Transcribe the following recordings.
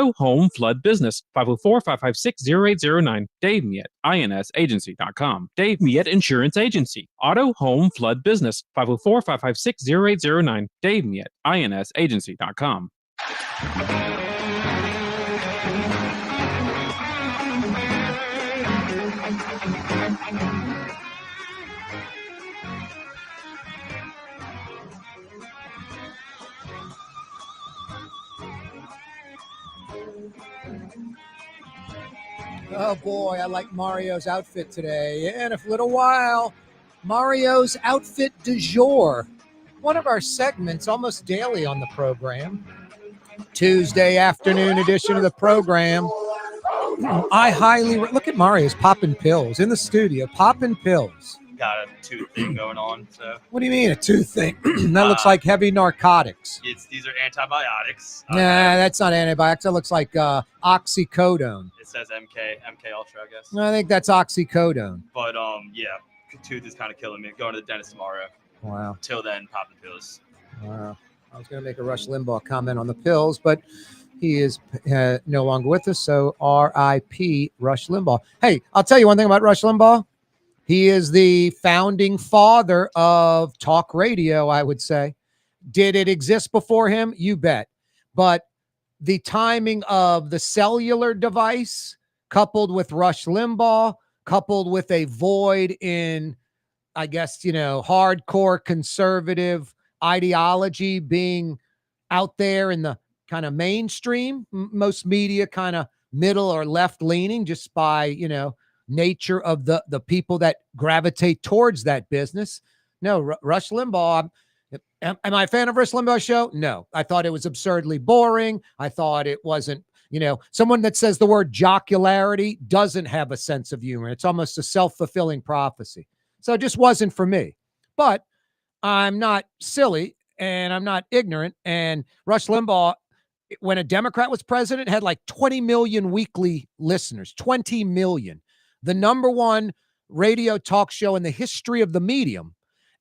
Auto, Home, Flood, Business, 504-556-0809. Dave Miet, INSagency.com. Dave Miet Insurance Agency. Auto, Home, Flood, Business, 504-556-0809. Dave Miet, INSagency.com. Oh boy, I like Mario's outfit today. In a little while, Mario's outfit du jour. One of our segments almost daily on the program. Tuesday afternoon edition of the program. I highly look at Mario's popping pills in the studio, popping pills. Got a tooth thing going on. So what do you mean a tooth thing? That looks like heavy narcotics. These are antibiotics. Nah, that's not antibiotics. That looks like oxycodone. It says MK Ultra, I guess. I think that's oxycodone. But yeah, tooth is kind of killing me. Going to the dentist tomorrow. Wow. Till then, popping pills. Wow. I was going to make a Rush Limbaugh comment on the pills, but he is no longer with us. So R.I.P. Rush Limbaugh. Hey, I'll tell you one thing about Rush Limbaugh. He is the founding father of talk radio, I would say. Did it exist before him? You bet. But the timing of the cellular device coupled with Rush Limbaugh, coupled with a void in, I guess, hardcore conservative ideology being out there in the kind of mainstream, most media kind of middle or left leaning just by, nature of the people that gravitate towards that business. No, Rush Limbaugh. Am I a fan of Rush Limbaugh's show? No, I thought it was absurdly boring. I thought it wasn't, someone that says the word jocularity doesn't have a sense of humor. It's almost a self-fulfilling prophecy. So it just wasn't for me. But I'm not silly and I'm not ignorant. And Rush Limbaugh, when a Democrat was president, had like 20 million weekly listeners, 20 million. The number one radio talk show in the history of the medium.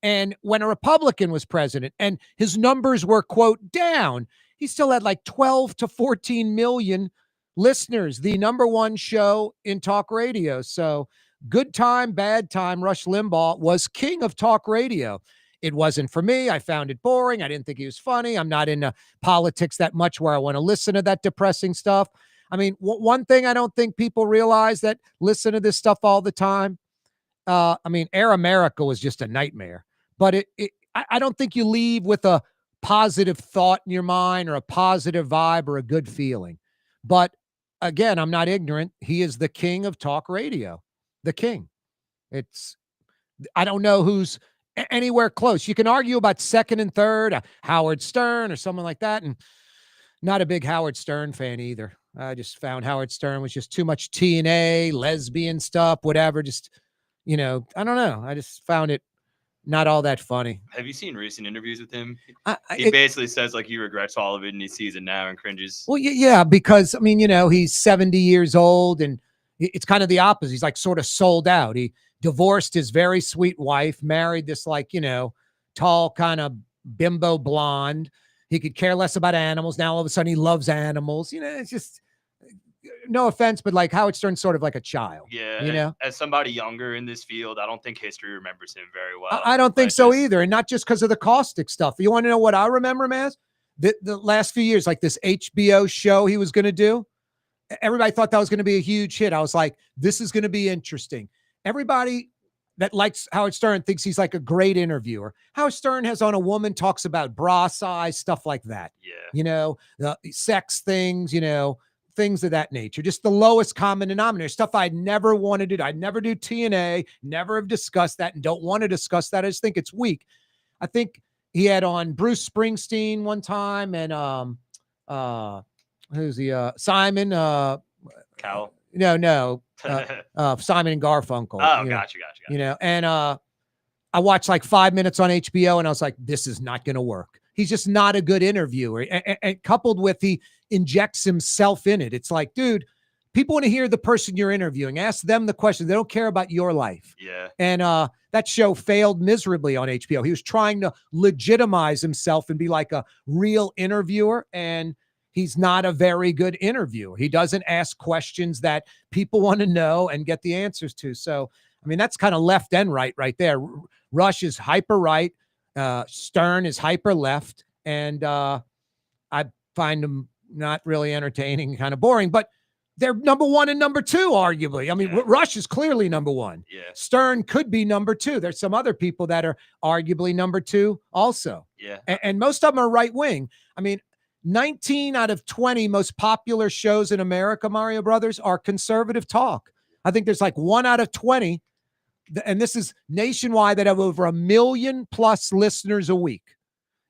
And when a Republican was president and his numbers were, quote, down, he still had like 12 to 14 million listeners, the number one show in talk radio. So good time, bad time, Rush Limbaugh was king of talk radio. It wasn't for me. I found it boring. I didn't think he was funny. I'm not into politics that much where I want to listen to that depressing stuff. I mean, one thing I don't think people realize that listen to this stuff all the time. Air America was just a nightmare, but I don't think you leave with a positive thought in your mind or a positive vibe or a good feeling. But again, I'm not ignorant. He is the king of talk radio, the king. I don't know who's anywhere close. You can argue about second and third, Howard Stern or someone like that. And not a big Howard Stern fan either. I just found Howard Stern was just too much TNA, lesbian stuff, whatever. Just, I don't know. I just found it not all that funny. Have you seen recent interviews with him? He basically says like he regrets all of it and he sees it now and cringes. Well, yeah, because he's 70 years old and it's kind of the opposite. He's like sort of sold out. He divorced his very sweet wife, married this tall kind of bimbo blonde. He could care less about animals. Now all of a sudden he loves animals. It's just, no offense, but like Howard Stern's sort of like a child. Yeah. As somebody younger in this field, I don't think history remembers him very well. I don't think so either. And not just because of the caustic stuff. You want to know what I remember him as? The last few years, like this HBO show he was going to do. Everybody thought that was going to be a huge hit. I was like, this is going to be interesting. Everybody that likes Howard Stern thinks he's like a great interviewer. Howard Stern has on a woman, talks about bra size, stuff like that. Yeah. The sex things, things of that nature. Just the lowest common denominator, stuff I'd never wanted to do. I'd never do TNA, never have discussed that and don't want to discuss that. I just think it's weak. I think he had on Bruce Springsteen one time and who's the Simon? Cowell? No. Simon and Garfunkel. Oh, gotcha. And I watched like 5 minutes on HBO and I was like, this is not going to work. He's just not a good interviewer. And coupled with he injects himself in it. It's like, dude, people want to hear the person you're interviewing. Ask them the question. They don't care about your life. Yeah. And that show failed miserably on HBO. He was trying to legitimize himself and be like a real interviewer. And he's not a very good interviewer. He doesn't ask questions that people want to know and get the answers to. So, I mean, that's kind of left and right there. Rush is hyper right. Stern is hyper left. And I find them not really entertaining, kind of boring, but they're number one and number two, arguably. I mean, Rush is clearly number one. Yeah. Stern could be number two. There's some other people that are arguably number two also. Yeah. And most of them are right wing. I mean, 19 out of 20 most popular shows in America, Mario Brothers, are conservative talk. I think there's like 1 out of 20, and this is nationwide, that have over 1 million plus listeners a week.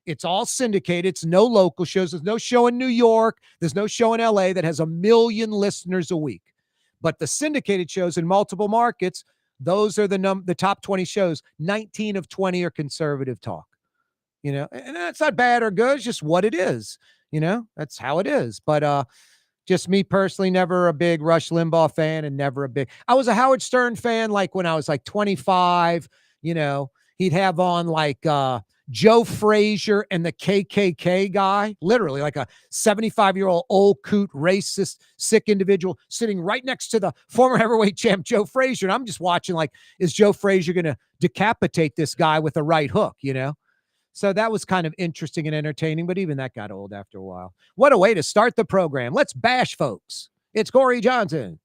It's all syndicated. It's no local shows. There's no show in New York. There's no show in LA that has 1 million listeners a week. But the syndicated shows in multiple markets, those are the top 20 shows. 19 of 20 are conservative talk. You know, and that's not bad or good. It's just what it is. You know, that's how it is. But just me personally, never a big Rush Limbaugh fan, and never a big. I was a Howard Stern fan, like when I was like 25. You know, he'd have on like Joe Frazier and the KKK guy, literally like a 75-year-old old coot, racist, sick individual sitting right next to the former heavyweight champ Joe Frazier. And I'm just watching like, is Joe Frazier going to decapitate this guy with a right hook, you know? So that was kind of interesting and entertaining, but even that got old after a while. What a way to start the program. Let's bash folks. It's Corey Johnson.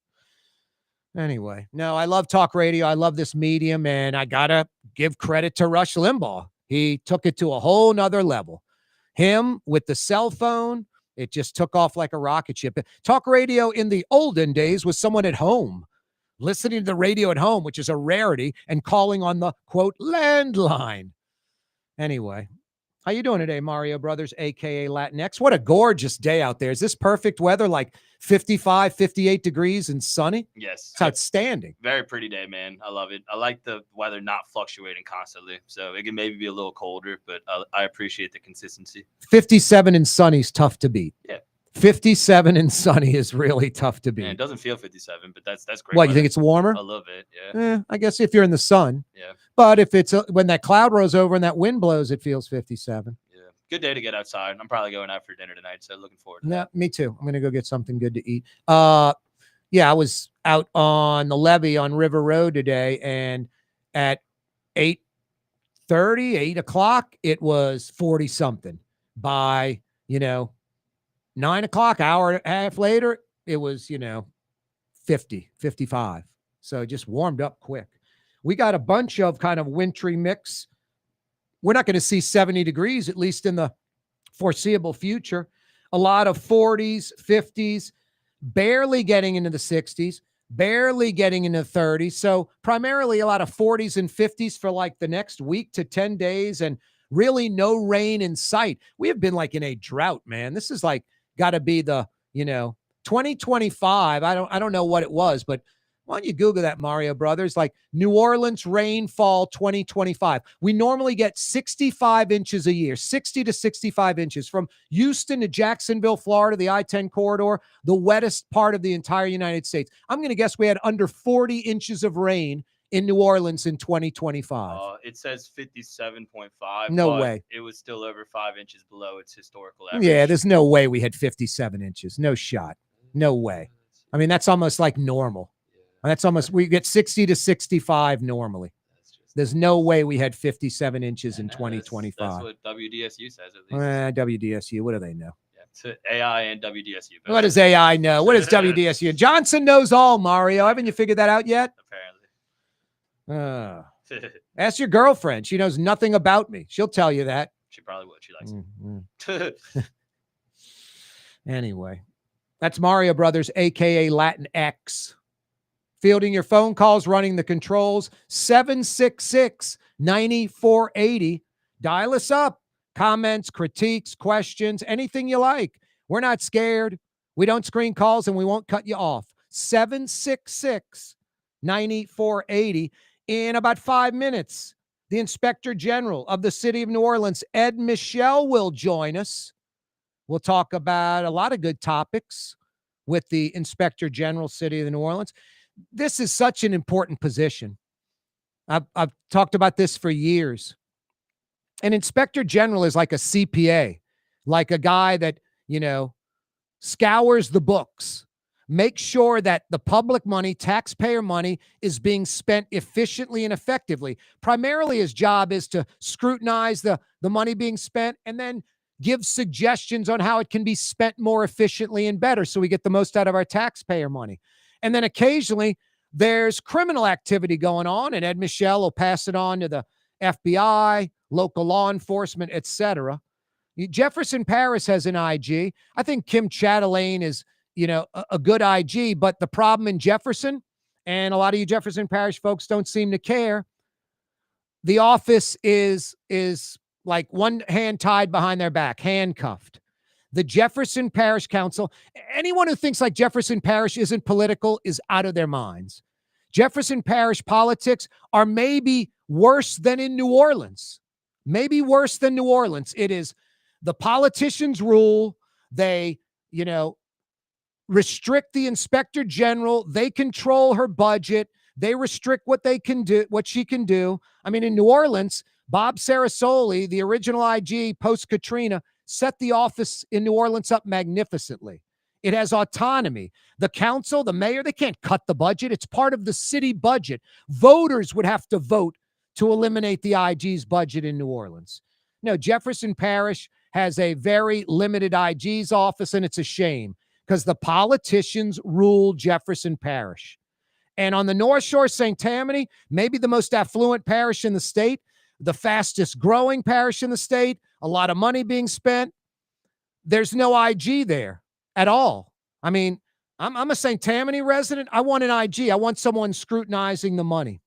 Anyway, no, I love talk radio. I love this medium, and I got to give credit to Rush Limbaugh. He took it to a whole nother level. Him with the cell phone, it just took off like a rocket ship. Talk radio in the olden days was someone at home, listening to the radio at home, which is a rarity, and calling on the, quote, landline. Anyway, how you doing today, Mario Brothers, a.k.a. Latinx? What a gorgeous day out there. Is this perfect weather, like 55, 58 degrees and sunny? Yes. It's outstanding. Very pretty day, man. I love it. I like the weather not fluctuating constantly. So it can maybe be a little colder, but I appreciate the consistency. 57 and sunny is tough to beat. Yeah. 57 and sunny is really tough to beat. Yeah, it doesn't feel 57, but that's great. What, weather. you think it's warmer? I love it. Yeah. I guess if you're in the sun. Yeah. But if it's when that cloud rolls over and that wind blows, it feels 57. Yeah. Good day to get outside. I'm probably going out for dinner tonight, so looking forward to Yeah, that. me too. I'm going to go get something good to eat. Yeah, I was out on the levee on River Road today, and at 8:30, 8 o'clock, it was 40 something. By, 9 o'clock, hour and a half later, it was, 50, 55. So it just warmed up quick. We got a bunch of kind of wintry mix. We're not going to see 70 degrees, at least in the foreseeable future. A lot of 40s, 50s, barely getting into the 60s, barely getting into 30s. So primarily a lot of 40s and 50s for like the next week to 10 days, and really no rain in sight. We have been like in a drought, man. This is like got to be the, 2025. I don't know what it was, but why don't you Google that, Mario Brothers? Like New Orleans rainfall 2025. We normally get 65 inches a year, 60 to 65 inches from Houston to Jacksonville, Florida, the I-10 corridor, the wettest part of the entire United States. I'm going to guess we had under 40 inches of rain in New Orleans in 2025. It says 57.5. No way. It was still over 5 inches below its historical average. Yeah, there's no way we had 57 inches. No shot. No way. I mean, that's almost like normal. That's almost, we get 60 to 65 normally. There's no way we had 57 inches in 2025. That's what WDSU says, at least. WDSU, what do they know? Yeah, AI and WDSU. What does AI know? What does WDSU? Johnson knows all, Mario. Haven't you figured that out yet? Apparently. Ask your girlfriend. She knows nothing about me. She'll tell you that. She probably would. She likes it. Anyway, that's Mario Brothers, a.k.a. Latinx. Fielding your phone calls, running the controls, 766-9480. Dial us up. Comments, critiques, questions, anything you like. We're not scared. We don't screen calls, and we won't cut you off. 766-9480. In about 5 minutes, the Inspector General of the City of New Orleans, Ed Michel, will join us. We'll talk about a lot of good topics with the Inspector General, City of New Orleans. This is such an important position. I've talked about this for years. An Inspector General is like a CPA, like a guy that, scours the books, makes sure that the public money, taxpayer money, is being spent efficiently and effectively. Primarily his job is to scrutinize the money being spent and then give suggestions on how it can be spent more efficiently and better so we get the most out of our taxpayer money. And then occasionally there's criminal activity going on, and Ed Michel will pass it on to the FBI, local law enforcement, etc. Jefferson Parish has an IG. I think Kim Chatelaine is, a good IG, but the problem in Jefferson, and a lot of you Jefferson Parish folks don't seem to care, the office is like one hand tied behind their back, handcuffed. The Jefferson Parish Council, anyone who thinks like Jefferson Parish isn't political is out of their minds. Jefferson Parish politics are maybe worse than in New Orleans. Maybe worse than New Orleans. It is the politicians rule. They, restrict the inspector general. They control her budget. They restrict what they can do, what she can do. I mean, in New Orleans, Bob Sarasoli, the original IG post-Katrina, set the office in New Orleans up magnificently. It has autonomy. The council, the mayor, they can't cut the budget. It's part of the city budget. Voters would have to vote to eliminate the IG's budget in New Orleans. No, Jefferson Parish has a very limited IG's office, and it's a shame because the politicians rule Jefferson Parish. And on the North Shore, St. Tammany, maybe the most affluent parish in the state, the fastest growing parish in the state, a lot of money being spent. There's no IG there at all. I mean, I'm a St. Tammany resident. I want an IG. I want someone scrutinizing the money.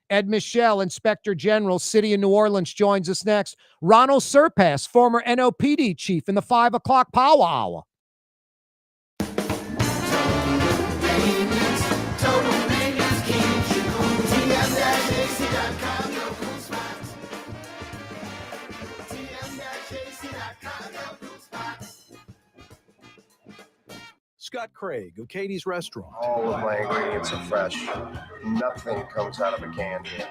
Ed Michel, Inspector General, City of New Orleans, joins us next. Ronal Serpas, former NOPD chief, in the 5 o'clock power hour. Scott Craig of Katie's Restaurant. All of my ingredients are fresh. Nothing comes out of a can here.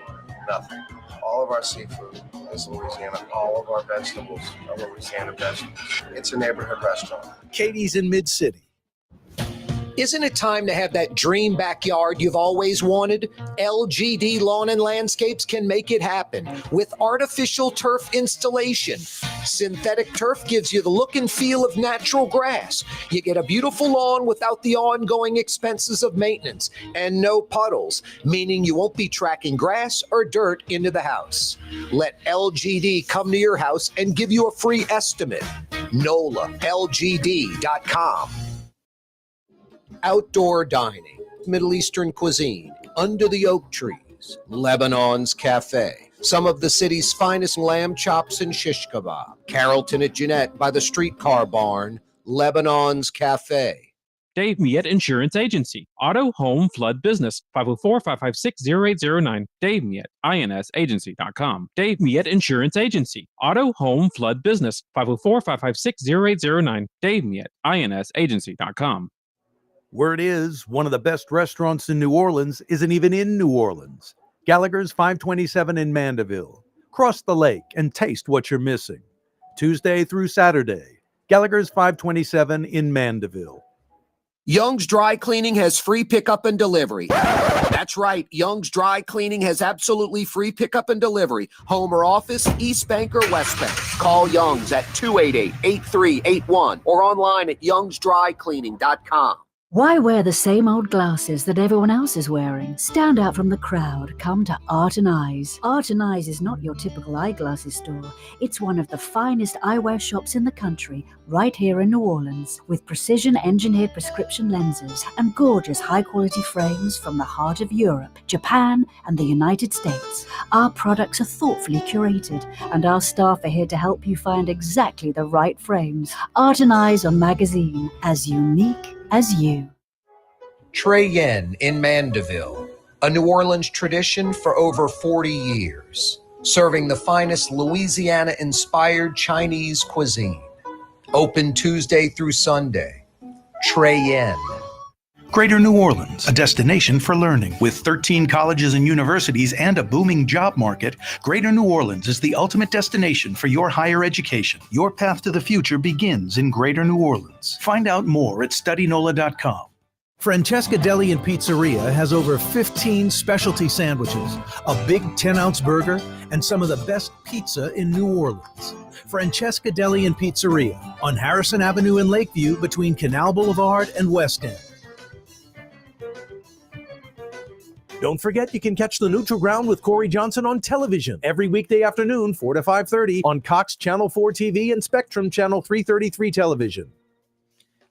Nothing. All of our seafood is Louisiana. All of our vegetables are Louisiana vegetables. It's a neighborhood restaurant. Katie's in Mid-City. Isn't it time to have that dream backyard you've always wanted? LGD Lawn and Landscapes can make it happen with artificial turf installation. Synthetic turf gives you the look and feel of natural grass. You get a beautiful lawn without the ongoing expenses of maintenance and no puddles, meaning you won't be tracking grass or dirt into the house. Let LGD come to your house and give you a free estimate. NOLALGD.com. Outdoor dining, Middle Eastern cuisine, under the oak trees, Lebanon's Cafe, some of the city's finest lamb chops and shish kebab, Carrollton at Jeanette by the streetcar barn, Lebanon's Cafe. Dave Miet Insurance Agency. Auto, home, flood, business. 504-556-0809. Dave Miet, INSagency.com. Dave Miet Insurance Agency. Auto, home, flood, business. 504-556-0809. Dave Miet, INSagency.com. Word is, one of the best restaurants in New Orleans isn't even in New Orleans. Gallagher's 527 in Mandeville. Cross the lake and taste what you're missing. Tuesday through Saturday. Gallagher's 527 in Mandeville. Young's Dry Cleaning has free pickup and delivery. That's right. Young's Dry Cleaning has absolutely free pickup and delivery. Home or office, East Bank or West Bank. Call Young's at 288-8381 or online at youngsdrycleaning.com. Why wear the same old glasses that everyone else is wearing? Stand out from the crowd. Come to Art and Eyes. Art and Eyes is not your typical eyeglasses store. It's one of the finest eyewear shops in the country, right here in New Orleans, with precision-engineered prescription lenses and gorgeous high-quality frames from the heart of Europe, Japan, and the United States. Our products are thoughtfully curated, and our staff are here to help you find exactly the right frames. Art and Eyes on Magazine, as unique as you. Trey Yen in Mandeville, a New Orleans tradition for over 40 years, serving the finest Louisiana-inspired Chinese cuisine. Open Tuesday through Sunday. Trey Yen. Greater New Orleans, a destination for learning. With 13 colleges and universities and a booming job market, Greater New Orleans is the ultimate destination for your higher education. Your path to the future begins in Greater New Orleans. Find out more at studynola.com. Francesca Deli and Pizzeria has over 15 specialty sandwiches, a big 10-ounce burger, and some of the best pizza in New Orleans. Francesca Deli and Pizzeria on Harrison Avenue in Lakeview between Canal Boulevard and West End. Don't forget, you can catch The Neutral Ground with Corey Johnson on television every weekday afternoon, 4 to 5:30 on Cox Channel 4 TV and Spectrum Channel 333 television.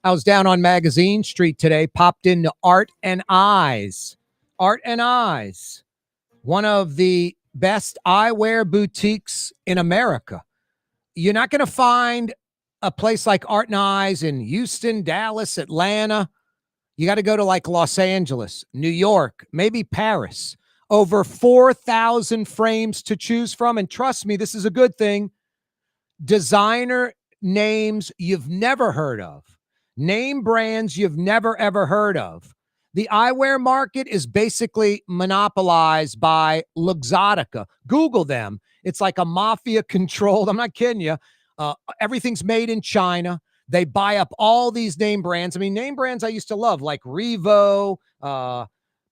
I was down on Magazine Street today, popped into Art and Eyes. Art and Eyes, one of the best eyewear boutiques in America. You're not going to find a place like Art and Eyes in Houston, Dallas, Atlanta. You got to go to like Los Angeles, New York, maybe Paris. Over 4,000 frames to choose from. And trust me, this is a good thing. Designer names you've never heard of. Name brands you've never, ever heard of. The eyewear market is basically monopolized by Luxottica. Google them. It's like a mafia-controlled, I'm not kidding you. Everything's made in China. They buy up all these name brands. I mean, name brands I used to love, like Revo,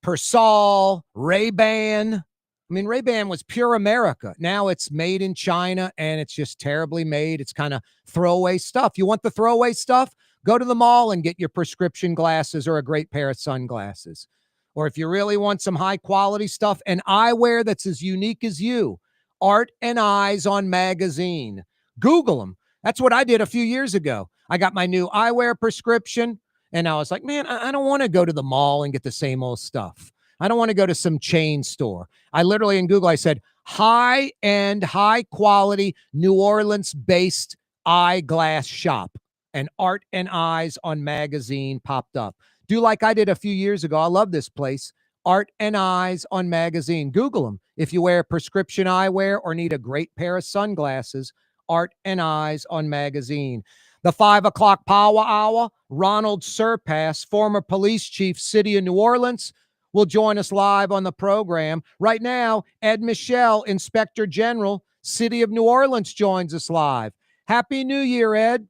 Persol, Ray-Ban. I mean, Ray-Ban was pure America. Now it's made in China, and it's just terribly made. It's kind of throwaway stuff. You want the throwaway stuff? Go to the mall and get your prescription glasses or a great pair of sunglasses. Or if you really want some high-quality stuff and eyewear that's as unique as you, Art and Eyes on Magazine. Google them. That's what I did a few years ago. I got my new eyewear prescription, and I was like, man, I don't want to go to the mall and get the same old stuff. I don't want to go to some chain store. I literally, in Google, I said, high-end, high-quality, New Orleans-based eyeglass shop. And Art and Eyes on Magazine popped up. Do like I did a few years ago. I love this place. Art and Eyes on Magazine. Google them. If you wear prescription eyewear or need a great pair of sunglasses, Art and Eyes on Magazine. The 5 o'clock Power Hour, Ronal Serpas, former police chief, City of New Orleans, will join us live on the program. Right now, Ed Michel, Inspector General, City of New Orleans, joins us live. Happy New Year, Ed.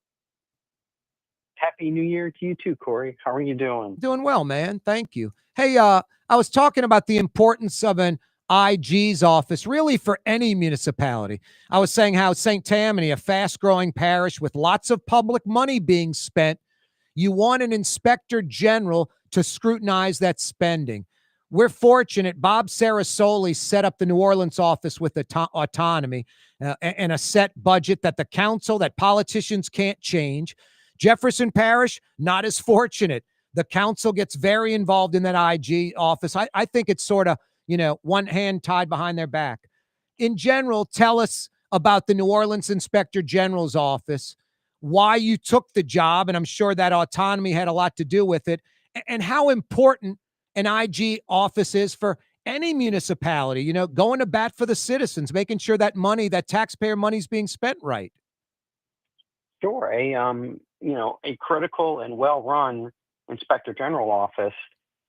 Happy New Year to you too, Corey. How are you doing? Doing well, man. Thank you. Hey, I was talking about the importance of an IG's office, really for any municipality. I was saying how St. Tammany, a fast-growing parish with lots of public money being spent, you want an inspector general to scrutinize that spending. We're fortunate. Bob Sarasoli set up the New Orleans office with autonomy and a set budget that the council, that politicians can't change. Jefferson Parish, not as fortunate. The council gets very involved in that IG office. I think it's sort of, one hand tied behind their back. In general, tell us about the New Orleans Inspector General's office, why you took the job, and I'm sure that autonomy had a lot to do with it, and how important an IG office is for any municipality, going to bat for the citizens, making sure that money, that taxpayer money is being spent right. Sure. A critical and well-run Inspector General office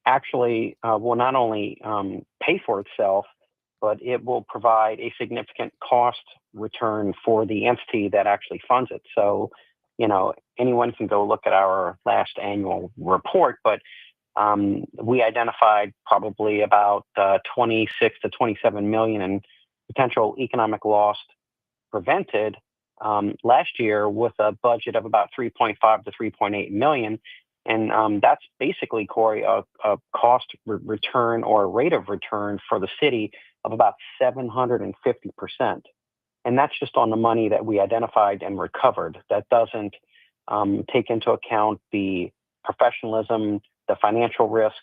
actually will not only pay for itself, but it will provide a significant cost return for the entity that actually funds it. So, anyone can go look at our last annual report, but we identified probably about 26 to 27 million in potential economic loss prevented last year with a budget of about 3.5 to 3.8 million. And that's basically, Corey, a cost return or a rate of return for the city of about 750%. And that's just on the money that we identified and recovered. That doesn't take into account the professionalism, the financial risk,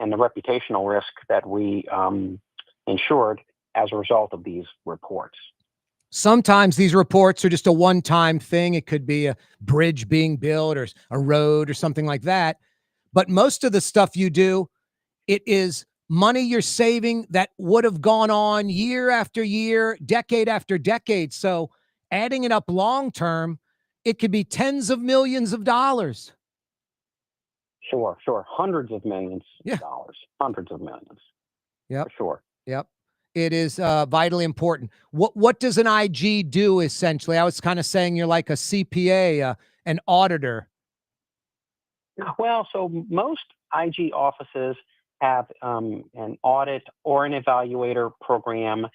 and the reputational risk that we ensured as a result of these reports. Sometimes these reports are just a one-time thing. It could be a bridge being built or a road or something like that. But most of the stuff you do, it is money you're saving that would have gone on year after year, decade after decade. So adding it up long-term, it could be tens of millions of dollars. Sure. Hundreds of millions Yeah. of dollars. Hundreds of millions. Yep. For sure. Yep. It is vitally important. What does an IG do essentially? I was kind of saying you're like a CPA, an auditor. Well, so most IG offices have an audit or an evaluator program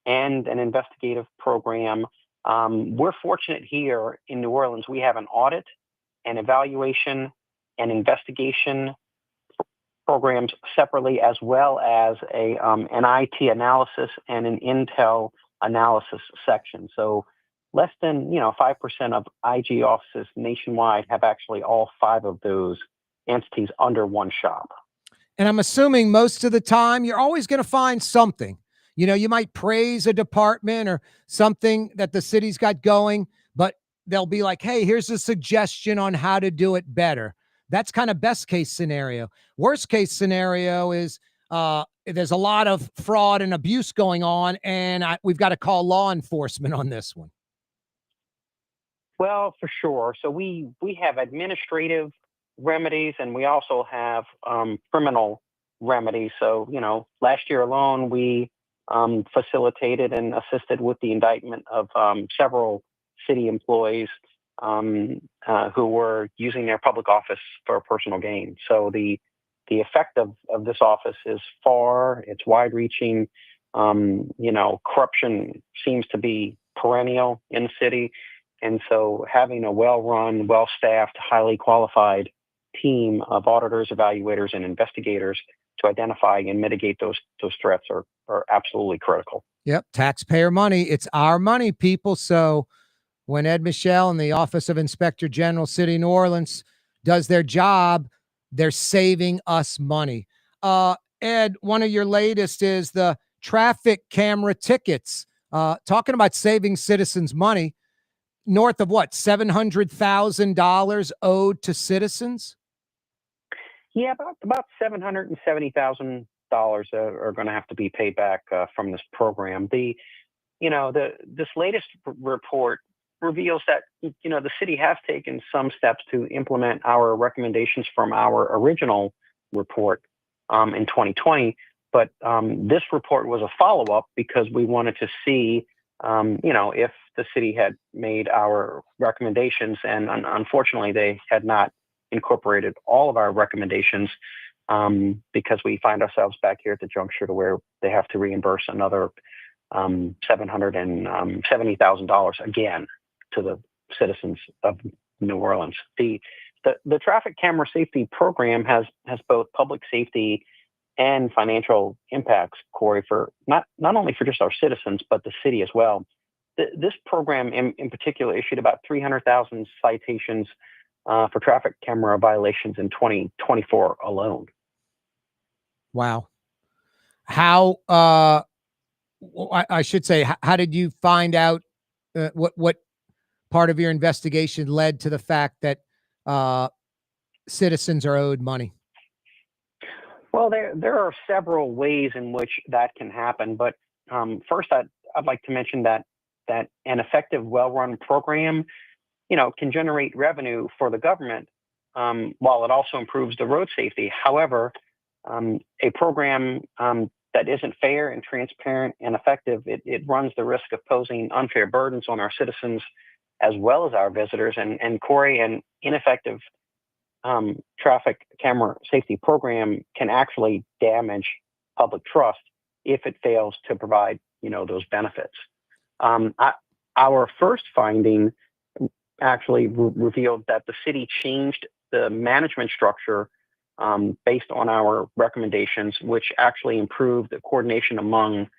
and an investigative program. We're fortunate here in New Orleans. We have an audit, an evaluation, an investigation programs separately, as well as an IT analysis and an intel analysis section. So less than 5% of IG offices nationwide have actually all 5 of those entities under one shop. And I'm assuming most of the time you're always going to find something. You might praise a department or something that the city's got going, but they'll be like, hey, here's a suggestion on how to do it better. That's kind of best case scenario. Worst case scenario is there's a lot of fraud and abuse going on, and we've got to call law enforcement on this one. Well, for sure. So we have administrative remedies, and we also have criminal remedies. So last year alone, we facilitated and assisted with the indictment of several city employees who were using their public office for personal gain. So the effect of this office is it's wide-reaching. Corruption seems to be perennial in the city. And so having a well-run, well-staffed, highly qualified team of auditors, evaluators, and investigators to identify and mitigate those threats are absolutely critical. Yep. Taxpayer money. It's our money, people. So when Ed Michel and the Office of Inspector General, City of New Orleans, does their job, they're saving us money. Ed, one of your latest is the traffic camera tickets. Talking about saving citizens money, north of what, $700,000 owed to citizens? Yeah, about $770,000 are going to have to be paid back from this program. This latest report reveals that the city has taken some steps to implement our recommendations from our original report in 2020. But this report was a follow-up because we wanted to see if the city had made our recommendations, and unfortunately they had not incorporated all of our recommendations because we find ourselves back here at the juncture to where they have to reimburse another $770,000 again to the citizens of New Orleans. The traffic camera safety program has both public safety and financial impacts, Corey, for not only for just our citizens, but the city as well. This program in particular issued about 300,000 citations for traffic camera violations in 2024 alone. Wow. How, I should say, how did you find out what part of your investigation led to the fact that citizens are owed money? Well, there are several ways in which that can happen. But first, I'd like to mention that an effective, well-run program, can generate revenue for the government while it also improves the road safety. However, a program that isn't fair and transparent and effective, it runs the risk of posing unfair burdens on our citizens as well as our visitors. And Corey, an ineffective traffic camera safety program can actually damage public trust if it fails to provide, those benefits. Our first finding actually revealed that the city changed the management structure based on our recommendations, which actually improved the coordination among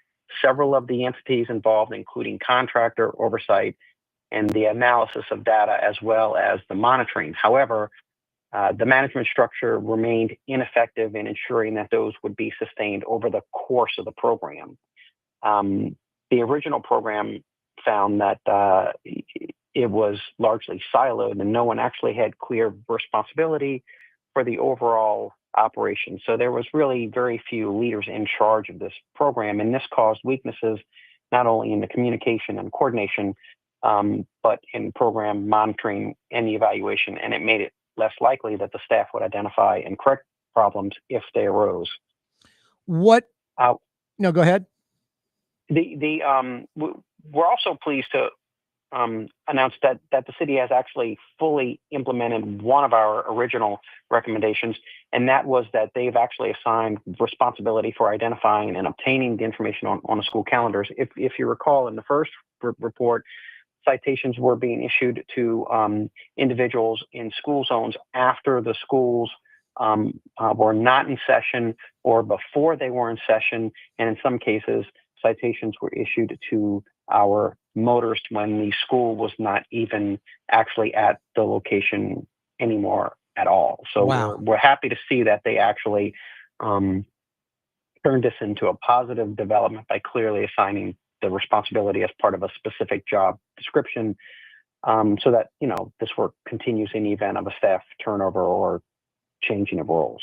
several of the entities involved, including contractor oversight and the analysis of data, as well as the monitoring. However, the management structure remained ineffective in ensuring that those would be sustained over the course of the program. The original program found that it was largely siloed and no one actually had clear responsibility for the overall operation. So there was really very few leaders in charge of this program, and this caused weaknesses not only in the communication and coordination, but in program monitoring and the evaluation, and it made it less likely that the staff would identify and correct problems if they arose. What? No, go ahead. We're also pleased to announced that the city has actually fully implemented one of our original recommendations, and that was that they've actually assigned responsibility for identifying and obtaining the information on the school calendars. If you recall, in the first report, citations were being issued to individuals in school zones after the schools were not in session or before they were in session, and in some cases, citations were issued to our motorist when the school was not even actually at the location anymore at all. So wow. we're happy to see that they actually turned this into a positive development by clearly assigning the responsibility as part of a specific job description, so that this work continues in the event of a staff turnover or changing of roles.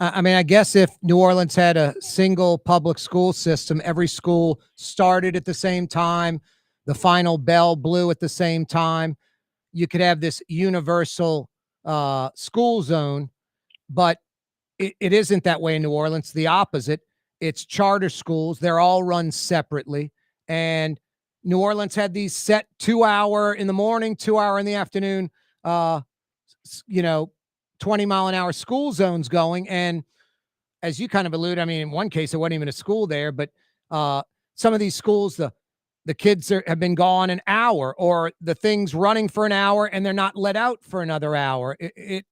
I mean, I guess if New Orleans had a single public school system, every school started at the same time, the final bell blew at the same time, you could have this universal school zone, but it isn't that way in New Orleans. The opposite. It's charter schools. They're all run separately. And New Orleans had these set 2 hour in the morning, 2 hour in the afternoon, 20-mile-an-hour school zones going. And as you kind of allude, I mean, in one case, it wasn't even a school there, but some of these schools, the kids have been gone an hour, or the thing's running for an hour and they're not let out for another hour. It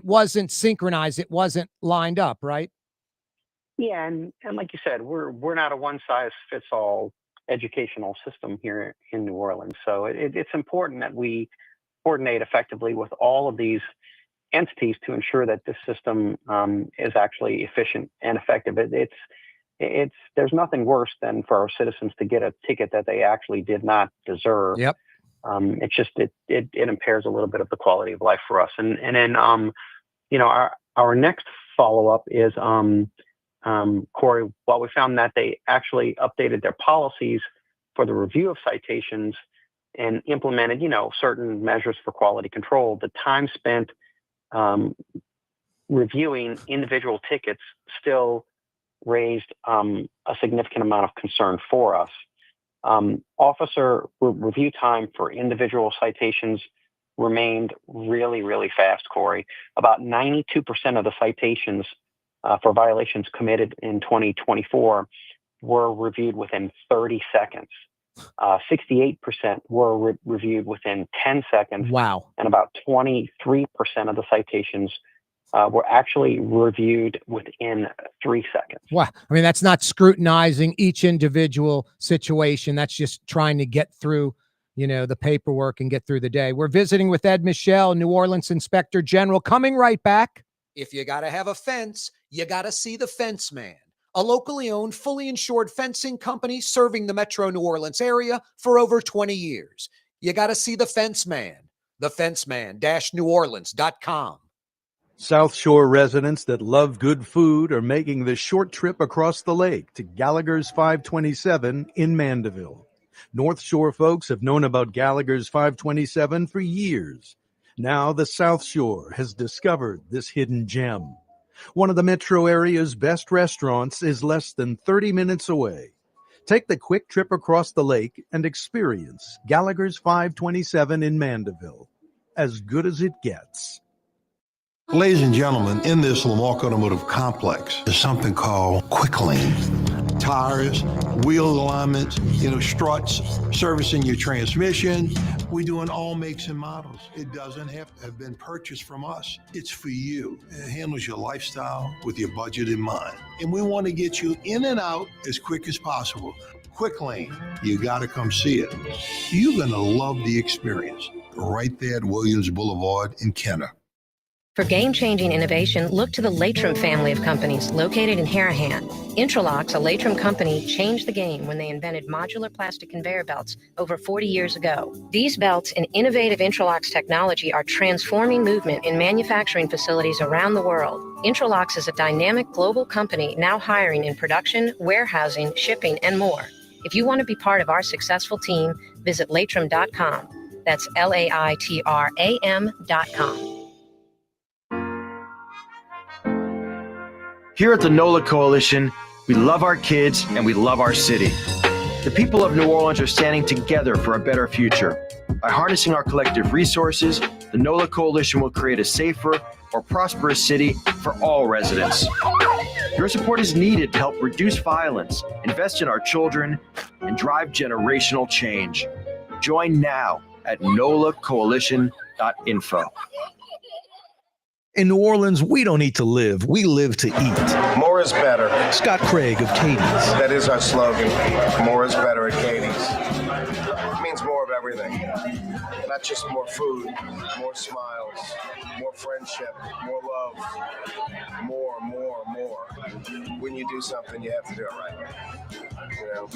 wasn't synchronized. It wasn't lined up, right? Yeah, and like you said, we're not a one-size-fits-all educational system here in New Orleans. So it's important that we coordinate effectively with all of these entities to ensure that this system is actually efficient and effective. There's nothing worse than for our citizens to get a ticket that they actually did not deserve. Yep. It impairs a little bit of the quality of life for us. And then our next follow-up is Corey, while we found that they actually updated their policies for the review of citations and implemented, certain measures for quality control, the time spent reviewing individual tickets still raised a significant amount of concern for us. Officer review time for individual citations remained really, really fast, Corey. About 92% of the citations for violations committed in 2024 were reviewed within 30 seconds. 68% were reviewed within 10 seconds. Wow. And about 23% of the citations were actually reviewed within 3 seconds. Wow. I mean, that's not scrutinizing each individual situation. That's just trying to get through, the paperwork and get through the day. We're visiting with Ed Michel, New Orleans Inspector General. Coming right back. If you got to have a fence, you got to see the Fence Man, a locally owned, fully insured fencing company serving the metro New Orleans area for over 20 years. You got to see the Fence Man, thefenceman-neworleans.com. South Shore residents that love good food are making the short trip across the lake to Gallagher's 527 in Mandeville. North Shore folks have known about Gallagher's 527 for years. Now the South Shore has discovered this hidden gem. One of the metro area's best restaurants is less than 30 minutes away. Take the quick trip across the lake and experience Gallagher's 527 in Mandeville. As good as it gets. Ladies and gentlemen, in this Lamarck Automotive Complex is something called Quick Lane. Tires, wheel alignments, struts, servicing your transmission. We do in all makes and models. It doesn't have to have been purchased from us. It's for you. It handles your lifestyle with your budget in mind. And we want to get you in and out as quick as possible. Quick Lane, you got to come see it. You're going to love the experience. Right there at Williams Boulevard in Kenner. For game-changing innovation, look to the Latrim family of companies located in Harahan. Intralocks, a Latrim company, changed the game when they invented modular plastic conveyor belts over 40 years ago. These belts and innovative Intralocks technology are transforming movement in manufacturing facilities around the world. Intralocks is a dynamic global company now hiring in production, warehousing, shipping, and more. If you want to be part of our successful team, visit Latrim.com. That's LAITRAM.com. Here at the NOLA Coalition, we love our kids and we love our city. The people of New Orleans are standing together for a better future. By harnessing our collective resources, the NOLA Coalition will create a safer, more prosperous city for all residents. Your support is needed to help reduce violence, invest in our children, and drive generational change. Join now at nolacoalition.info. In New Orleans, we don't eat to live, we live to eat. More is better. Scott Craig of Katie's. That is our slogan. More is better at Katie's. It means more of everything. Not just more food, more smiles, more friendship, more love, more. When you do something, you have to do it right. You know,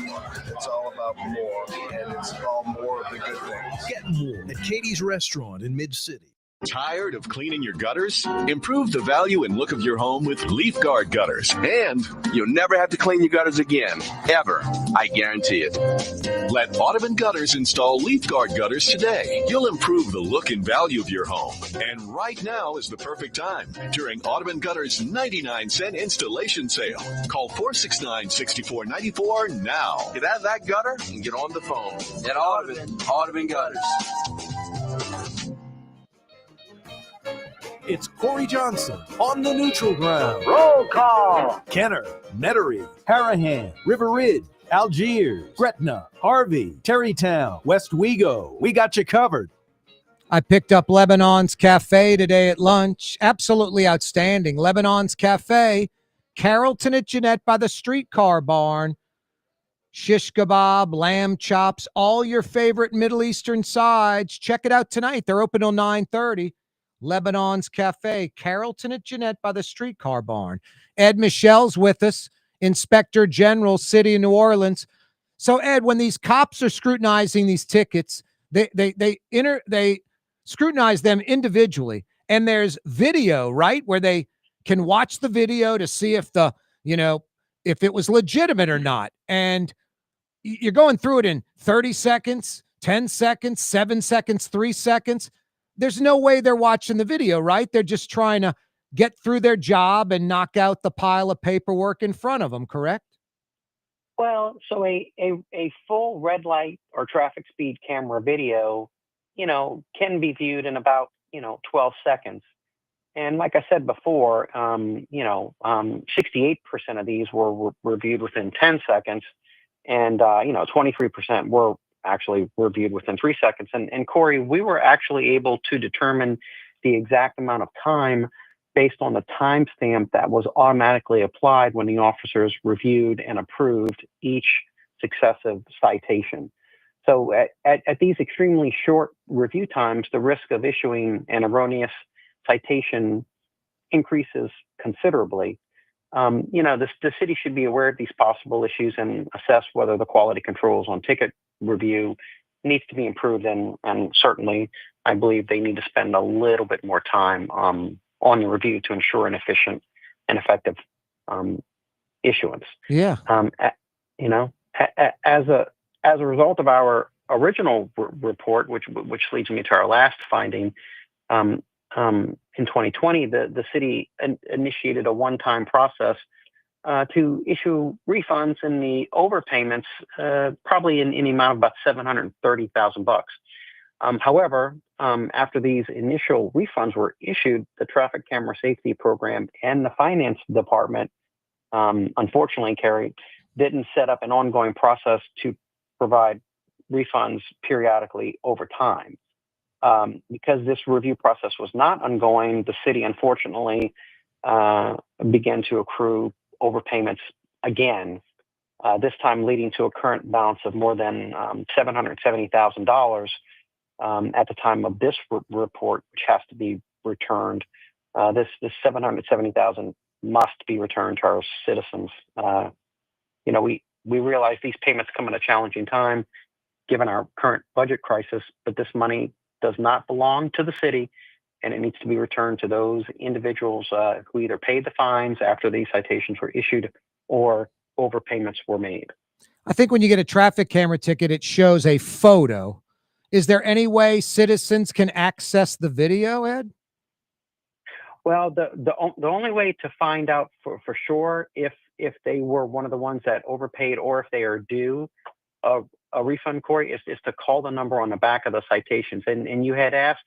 it's all about more, and it's all more of the good things. Get more at Katie's Restaurant in Mid-City. Tired of cleaning your gutters? Improve the value and look of your home with Leaf Guard gutters. And you'll never have to clean your gutters again. Ever. I guarantee it. Let Audubon Gutters install Leaf Guard gutters today. You'll improve the look and value of your home. And right now is the perfect time during Audubon Gutters 99-cent installation sale. Call 469-6494 now. Get out of that gutter and get on the phone. At Audubon Gutters. It's Corey Johnson on the neutral ground. Roll call. Kenner, Metairie, Harahan, River Ridge, Algiers, Gretna, Harvey, Terrytown, West Wego. We got you covered. I picked up Lebanon's Cafe today at lunch. Absolutely outstanding. Lebanon's Cafe, Carrollton at Jeanette by the streetcar barn. Shish kebab, lamb chops, all your favorite Middle Eastern sides. Check it out tonight. They're open till 9:30. Lebanon's Cafe, Carrollton at Jeanette by the streetcar barn. Ed Michel's with us, Inspector General, City of New Orleans. So, Ed, when these cops are scrutinizing these tickets, they scrutinize them individually, and there's video, right, where they can watch the video to see if if it was legitimate or not. And you're going through it in 30 seconds, 10 seconds, 7 seconds, 3 seconds. There's no way they're watching the video, right? They're just trying to get through their job and knock out the pile of paperwork in front of them, correct? Well, so a full red light or traffic speed camera video, can be viewed in about, 12 seconds. And like I said before, 68% of these were reviewed within 10 seconds, and 23% were actually reviewed within 3 seconds. And Corey, we were actually able to determine the exact amount of time based on the timestamp that was automatically applied when the officers reviewed and approved each successive citation. So at these extremely short review times, the risk of issuing an erroneous citation increases considerably. The city should be aware of these possible issues and assess whether the quality controls on ticket review needs to be improved. And certainly, I believe they need to spend a little bit more time on the review to ensure an efficient and effective issuance. Yeah. As a result of our original report, which leads me to our last finding, in 2020, the city initiated a one-time process to issue refunds in the overpayments, probably in the amount of about $730,000. However, after these initial refunds were issued, the traffic camera safety program and the finance department, unfortunately, Carrie, didn't set up an ongoing process to provide refunds periodically over time. Because this review process was not ongoing, the city unfortunately began to accrue overpayments again, this time leading to a current balance of more than $770,000 at the time of this report, which has to be returned. This $770,000 must be returned to our citizens. We realize these payments come at a challenging time given our current budget crisis, but this money does not belong to the city, and it needs to be returned to those individuals who either paid the fines after these citations were issued or overpayments were made. I think when you get a traffic camera ticket, it shows a photo. Is there any way citizens can access the video, Ed? Well, the only way to find out for sure if they were one of the ones that overpaid or if they are due a refund, Corey, is to call the number on the back of the citations. And you had asked,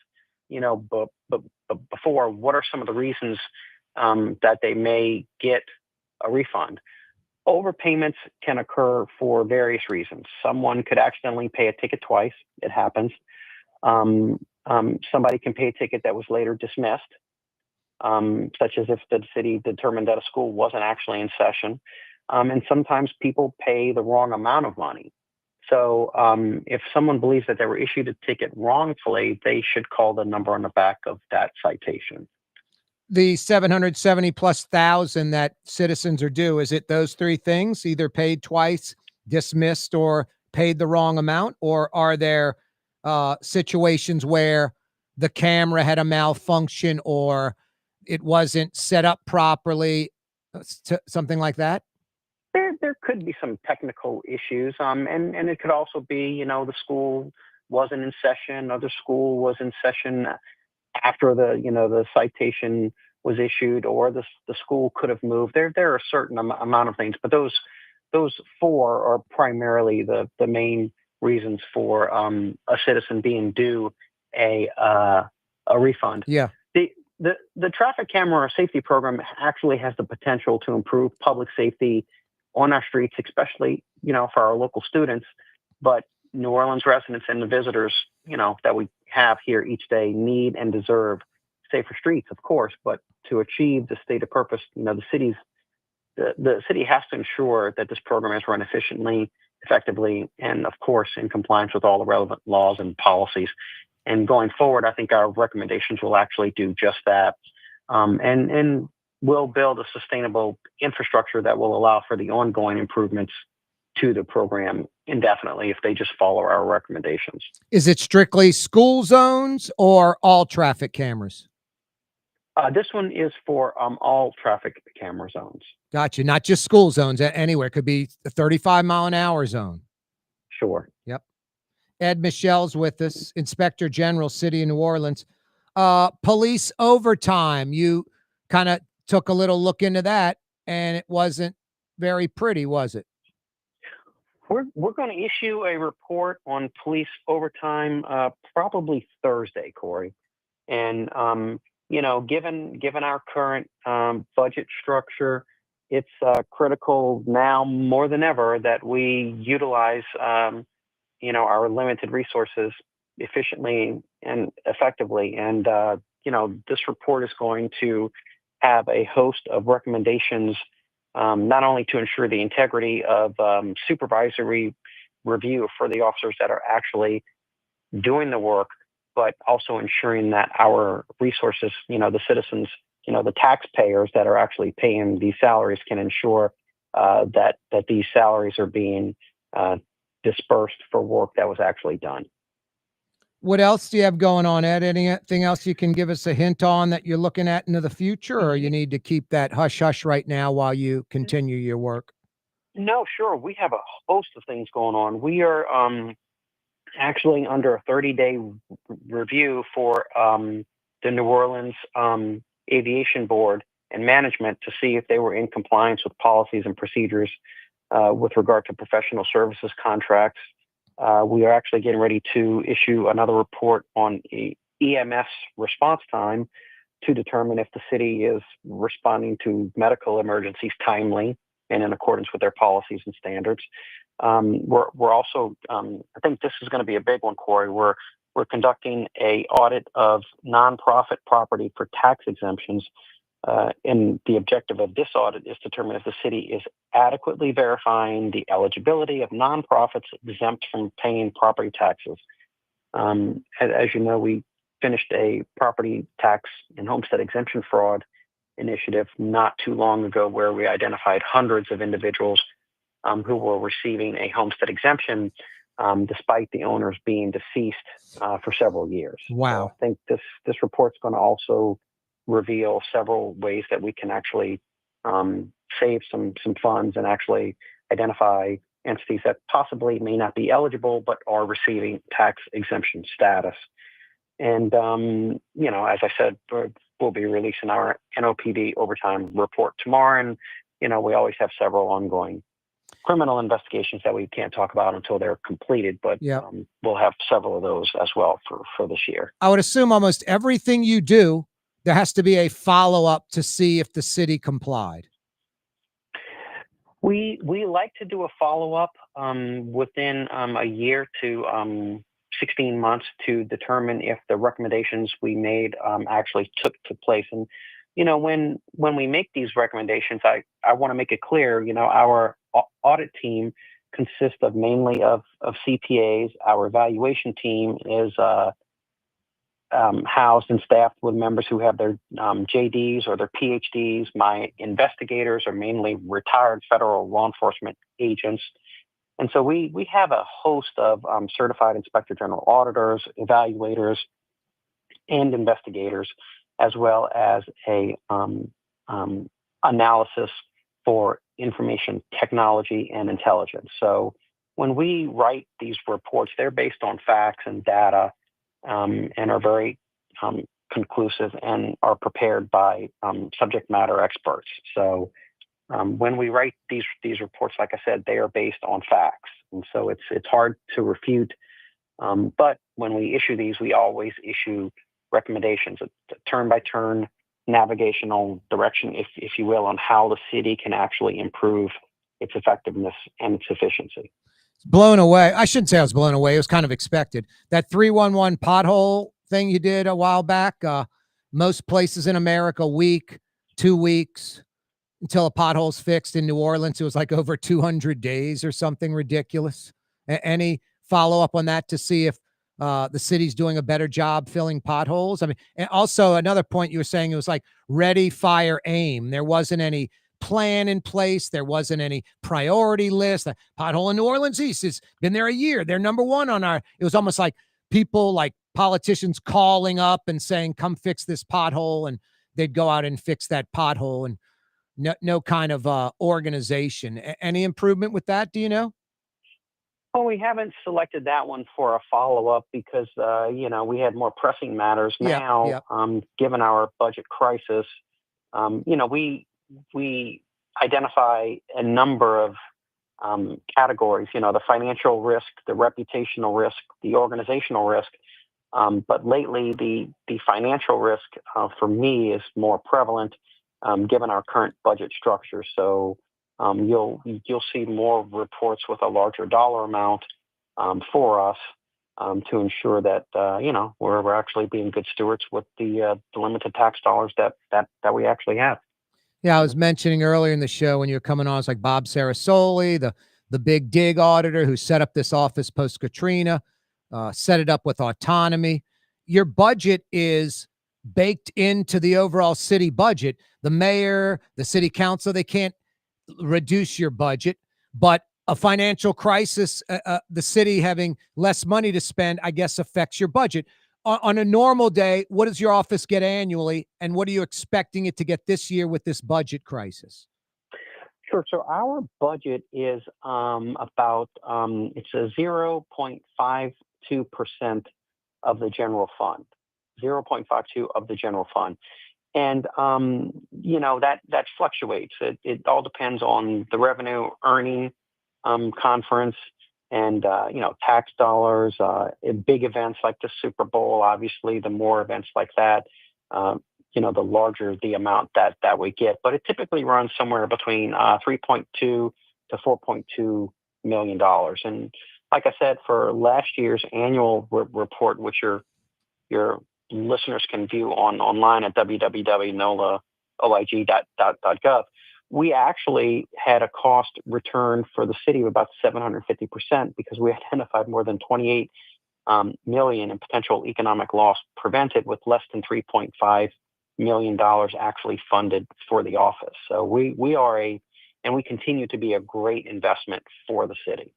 before, what are some of the reasons that they may get a refund? Overpayments can occur for various reasons. Someone could accidentally pay a ticket twice. It happens. Somebody can pay a ticket that was later dismissed, such as if the city determined that a school wasn't actually in session. And sometimes people pay the wrong amount of money. So if someone believes that they were issued a ticket wrongfully, they should call the number on the back of that citation. The 770 plus thousand that citizens are due, is it those three things, either paid twice, dismissed, or paid the wrong amount? Or are there situations where the camera had a malfunction or it wasn't set up properly, something like that? There could be some technical issues, and it could also be, the school wasn't in session, or the school was in session after the citation was issued, or the school could have moved. There are a certain amount of things, but those four are primarily the main reasons for a citizen being due a refund. Yeah. The traffic camera safety program actually has the potential to improve public safety on our streets, especially, for our local students. But New Orleans residents and the visitors, that we have here each day need and deserve safer streets, of course. But to achieve the stated purpose, the city has to ensure that this program is run efficiently, effectively, and of course in compliance with all the relevant laws and policies. And going forward, I think our recommendations will actually do just that, and will build a sustainable infrastructure that will allow for the ongoing improvements to the program indefinitely if they just follow our recommendations. Is it strictly school zones or all traffic cameras? This one is for all traffic camera zones. Gotcha. Not just school zones, anywhere. It could be a 35-mile-an-hour zone. Sure. Yep. Ed Michel's with us, Inspector General, City of New Orleans. Police overtime. You kind of took a little look into that, and it wasn't very pretty, was it? We're going to issue a report on police overtime probably Thursday, Corey. And given our current budget structure, it's critical now more than ever that we utilize our limited resources efficiently and effectively. And this report is going to have a host of recommendations, not only to ensure the integrity of supervisory review for the officers that are actually doing the work, but also ensuring that our resources, the citizens, the taxpayers that are actually paying these salaries can ensure that these salaries are being dispersed for work that was actually done. What else do you have going on, Ed? Anything else you can give us a hint on that you're looking at into the future, or you need to keep that hush-hush right now while you continue your work? No, sure. We have a host of things going on. We are actually under a 30-day review for the New Orleans Aviation Board and management to see if they were in compliance with policies and procedures with regard to professional services contracts. We are actually getting ready to issue another report on EMS response time to determine if the city is responding to medical emergencies timely and in accordance with their policies and standards. We're also, I think this is going to be a big one, Corey. We're conducting a audit of nonprofit property for tax exemptions. And the objective of this audit is to determine if the city is adequately verifying the eligibility of nonprofits exempt from paying property taxes. As you know, we finished a property tax and homestead exemption fraud initiative not too long ago where we identified hundreds of individuals who were receiving a homestead exemption despite the owners being deceased for several years. Wow. So I think this report's going to also reveal several ways that we can actually save some funds and actually identify entities that possibly may not be eligible but are receiving tax exemption status. And as I said, we'll be releasing our NOPD overtime report tomorrow. And, we always have several ongoing criminal investigations that we can't talk about until they're completed, but we'll have several of those as well for this year. I would assume almost everything you do, there has to be a follow-up to see if the city complied. We like to do a follow-up within a year to 16 months to determine if the recommendations we made actually took place. And, when we make these recommendations, I want to make it clear, our audit team consists of mainly of CPAs. Our evaluation team is housed and staffed with members who have their JDs or their PhDs. My investigators are mainly retired federal law enforcement agents. And so we have a host of certified inspector general auditors, evaluators, and investigators, as well as a analysis for information technology and intelligence. So when we write these reports, they're based on facts and data, and are very conclusive and are prepared by subject matter experts. So when we write these reports, like I said, they are based on facts, and so it's hard to refute. But when we issue these, we always issue recommendations, a turn-by-turn navigational direction, if you will, on how the city can actually improve its effectiveness and its efficiency. Blown away. I shouldn't say I was blown away. It was kind of expected. That 311 pothole thing you did a while back, most places in America, week, 2 weeks until a pothole's fixed. In New Orleans, it was like over 200 days or something ridiculous. Any follow-up on that to see if the city's doing a better job filling potholes? I mean, and also another point you were saying, it was like ready, fire, aim. There wasn't any plan in place. There wasn't any priority list. The pothole in New Orleans East has been there a year. They're number one on our, it was almost like people, like politicians calling up and saying, come fix this pothole. And they'd go out and fix that pothole, and no kind of organization. Any improvement with that? Do you know? Well, we haven't selected that one for a follow-up because, we had more pressing matters now, given our budget crisis. We identify a number of categories, the financial risk, the reputational risk, the organizational risk. But lately, the financial risk for me is more prevalent given our current budget structure. So you'll see more reports with a larger dollar amount for us to ensure that we're actually being good stewards with the limited tax dollars that we actually have. Yeah, I was mentioning earlier in the show when you were coming on, it's like Bob Sarasoli, the big dig auditor who set up this office post Katrina, set it up with autonomy. Your budget is baked into the overall city budget. The mayor, the city council, they can't reduce your budget, but a financial crisis, the city having less money to spend, I guess, affects your budget. On a normal day, what does your office get annually, and what are you expecting it to get this year with this budget crisis? Sure. So our budget is about it's a 0.52% of the general fund, 0.52 of the general fund. And, that fluctuates. It all depends on the revenue earning conference and, tax dollars, big events like the Super Bowl. Obviously, the more events like that, the larger the amount that we get. But it typically runs somewhere between $3.2 to $4.2 million. And like I said, for last year's annual report, which your listeners can view online at www.nolaoig.gov, we actually had a cost return for the city of about 750% because we identified more than 28 million in potential economic loss prevented, with less than $3.5 million actually funded for the office. So we are and we continue to be a great investment for the city.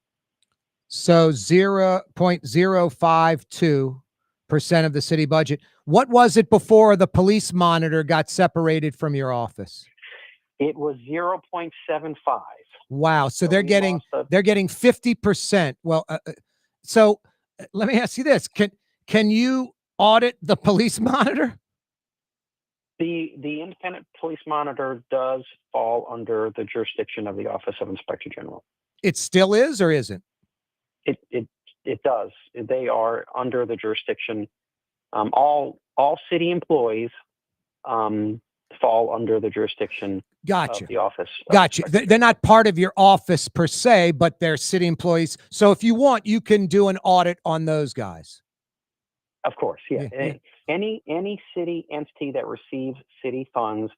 So 0.052% of the city budget. What was it before the police monitor got separated from your office? It was 0.75. Wow. So they're getting 50%. Well, so let me ask you this. Can you audit the police monitor? The independent police monitor does fall under the jurisdiction of the Office of Inspector General. It still is or isn't? It does. They are under the jurisdiction. All city employees fall under the jurisdiction Gotcha. of the office. Gotcha. They're not part of your office per se, but they're city employees. So if you want, you can do an audit on those guys. Of course, yeah. Any city entity that receives city funds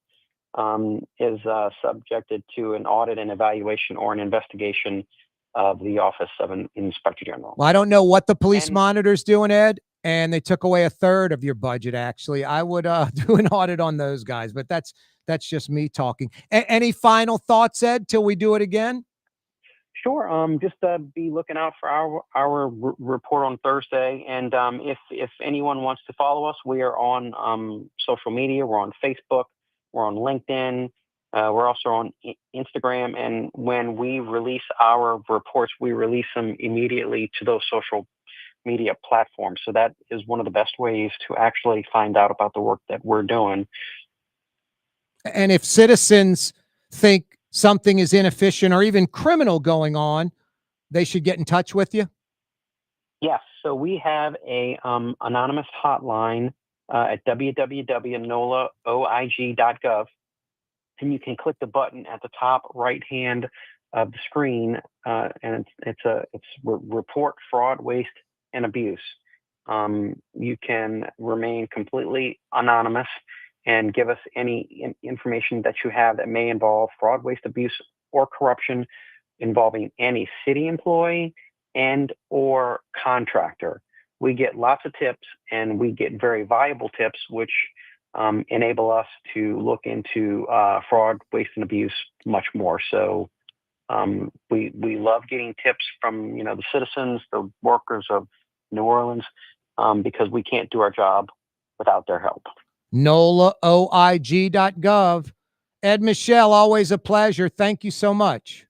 is subjected to an audit and evaluation or an investigation of the Office of an Inspector General. Well, I don't know what the police monitor's doing, Ed, and they took away a third of your budget. Actually, I would do an audit on those guys, but that's just me talking. Any final thoughts, Ed, till we do it again? Sure. Just be looking out for our report on Thursday, and if anyone wants to follow us, we are on social media. We're on Facebook. We're on LinkedIn. We're also on Instagram. And when we release our reports, we release them immediately to those social media platforms. So that is one of the best ways to actually find out about the work that we're doing. And if citizens think something is inefficient or even criminal going on, they should get in touch with you? Yes. So we have a anonymous hotline at www.nolaoig.gov. And you can click the button at the top right hand of the screen, and it's report fraud, waste, and abuse. You can remain completely anonymous and give us any information that you have that may involve fraud, waste, abuse, or corruption involving any city employee and or contractor. We get lots of tips, and we get very valuable tips, which enable us to look into fraud, waste, and abuse much more. So we love getting tips from the citizens, the workers of New Orleans, because we can't do our job without their help. NOLAOIG.gov. Ed Michel, always a pleasure. Thank you so much.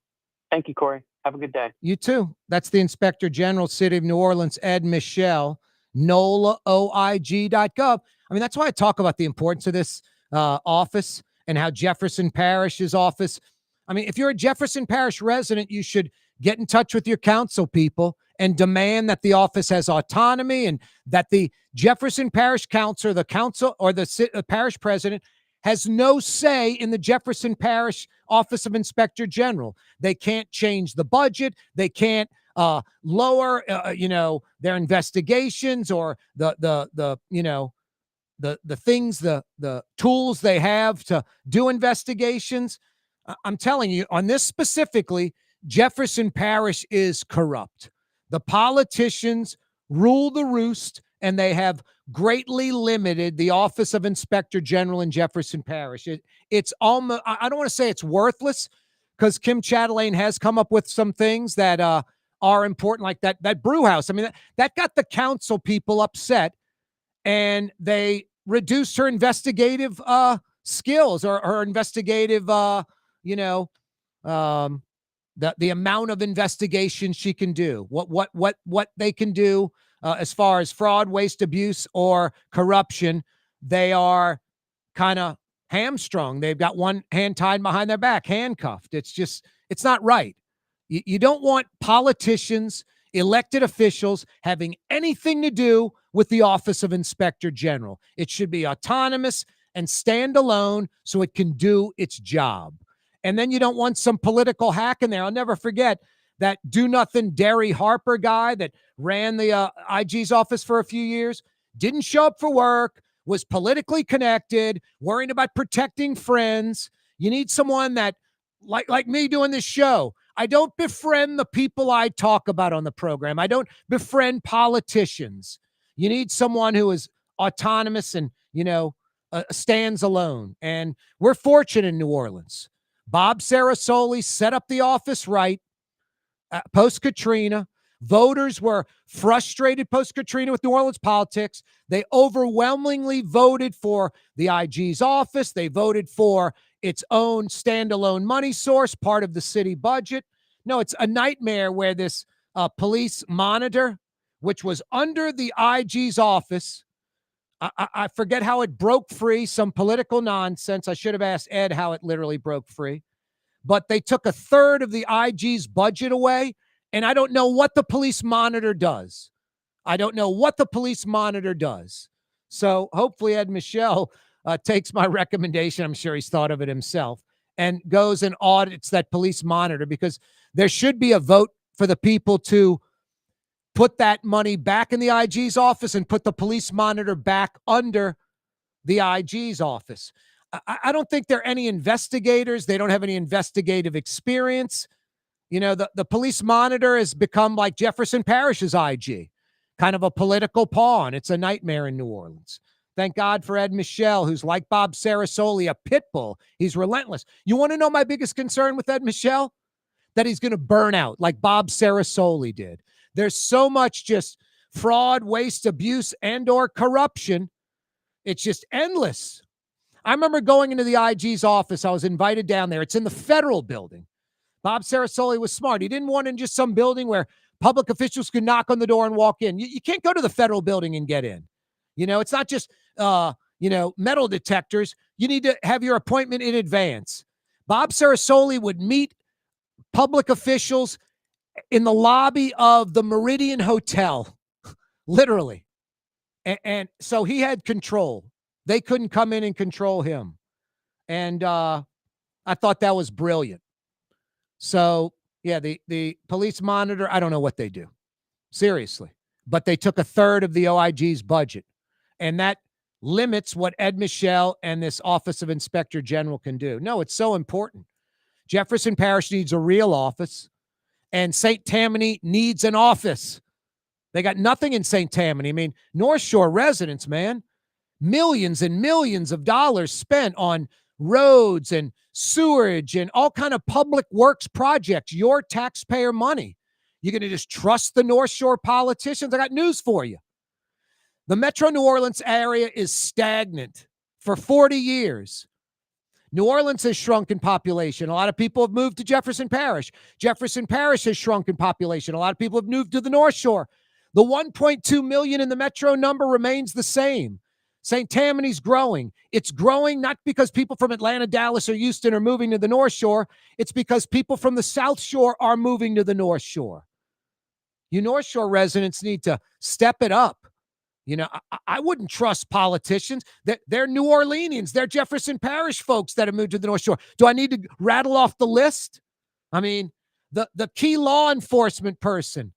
Thank you, Corey. Have a good day. You too. That's the Inspector General, City of New Orleans, Ed Michel. NOLAOIG.gov. I mean, that's why I talk about the importance of this office and how Jefferson Parish's office. I mean, if you're a Jefferson Parish resident, you should get in touch with your council people and demand that the office has autonomy and that the Jefferson Parish Council, the council or the parish president has no say in the Jefferson Parish Office of Inspector General. They can't change the budget. They can't lower, their investigations or the things, the tools they have to do investigations. I'm telling you, on this specifically, Jefferson Parish is corrupt. The politicians rule the roost, and they have greatly limited the Office of Inspector General in Jefferson Parish. It's almost, I don't want to say it's worthless, because Kim Chatelaine has come up with some things that are important, like that brew house. I mean, that got the council people upset, and they reduced her investigative skills or her investigative, the amount of investigation she can do, what they can do as far as fraud, waste, abuse, or corruption. They are kind of hamstrung. They've got one hand tied behind their back, handcuffed. It's not right. You don't want politicians, elected officials having anything to do with the Office of Inspector General. It should be autonomous and stand alone so it can do its job. And then you don't want some political hack in there. I'll never forget that do-nothing Derry Harper guy that ran the IG's office for a few years, didn't show up for work, was politically connected, worrying about protecting friends. You need someone that, like me doing this show, I don't befriend the people I talk about on the program. I don't befriend politicians. You need someone who is autonomous and, stands alone. And we're fortunate in New Orleans. Bob Sarasoli set up the office right post-Katrina. Voters were frustrated post-Katrina with New Orleans politics. They overwhelmingly voted for the IG's office. They voted for its own standalone money source, part of the city budget. No, it's a nightmare where this police monitor, which was under the IG's office, I forget how it broke free, some political nonsense. I should have asked Ed how it literally broke free. But they took a third of the IG's budget away, and I don't know what the police monitor does. I don't know what the police monitor does. So hopefully Ed Michel takes my recommendation. I'm sure he's thought of it himself and goes and audits that police monitor, because there should be a vote for the people to put that money back in the IG's office and put the police monitor back under the IG's office. I don't think there are any investigators. They don't have any investigative experience. You know, the police monitor has become like Jefferson Parish's IG, kind of a political pawn. It's a nightmare in New Orleans. Thank God for Ed Michel, who's like Bob Sarasoli, a pit bull. He's relentless. You want to know my biggest concern with Ed Michel? That he's going to burn out like Bob Sarasoli did. There's so much just fraud, waste, abuse, and or corruption. It's just endless. I remember going into the IG's office. I was invited down there. It's in the federal building. Bob Sarasoli was smart. He didn't want in just some building where public officials could knock on the door and walk in. You can't go to the federal building and get in. You know, it's not just, metal detectors. You need to have your appointment in advance. Bob Sarasoli would meet public officials in the lobby of the Meridian Hotel, literally. And so he had control. They couldn't come in and control him. And I thought that was brilliant. So, yeah, the police monitor, I don't know what they do. Seriously. But they took a third of the OIG's budget. And that limits what Ed Michel and this Office of Inspector General can do. No, it's so important. Jefferson Parish needs a real office, and St. Tammany needs an office. They got nothing in St. Tammany. I mean, North Shore residents, man, millions and millions of dollars spent on roads and sewerage and all kind of public works projects, your taxpayer money. You're going to just trust the North Shore politicians? I got news for you. The Metro New Orleans area is stagnant for 40 years. New Orleans has shrunk in population. A lot of people have moved to Jefferson Parish. Jefferson Parish has shrunk in population. A lot of people have moved to the North Shore. The 1.2 million in the Metro number remains the same. St. Tammany's growing. It's growing not because people from Atlanta, Dallas, or Houston are moving to the North Shore. It's because people from the South Shore are moving to the North Shore. You North Shore residents need to step it up. You know, I wouldn't trust politicians. They're New Orleanians. They're Jefferson Parish folks that have moved to the North Shore. Do I need to rattle off the list? I mean, the key law enforcement person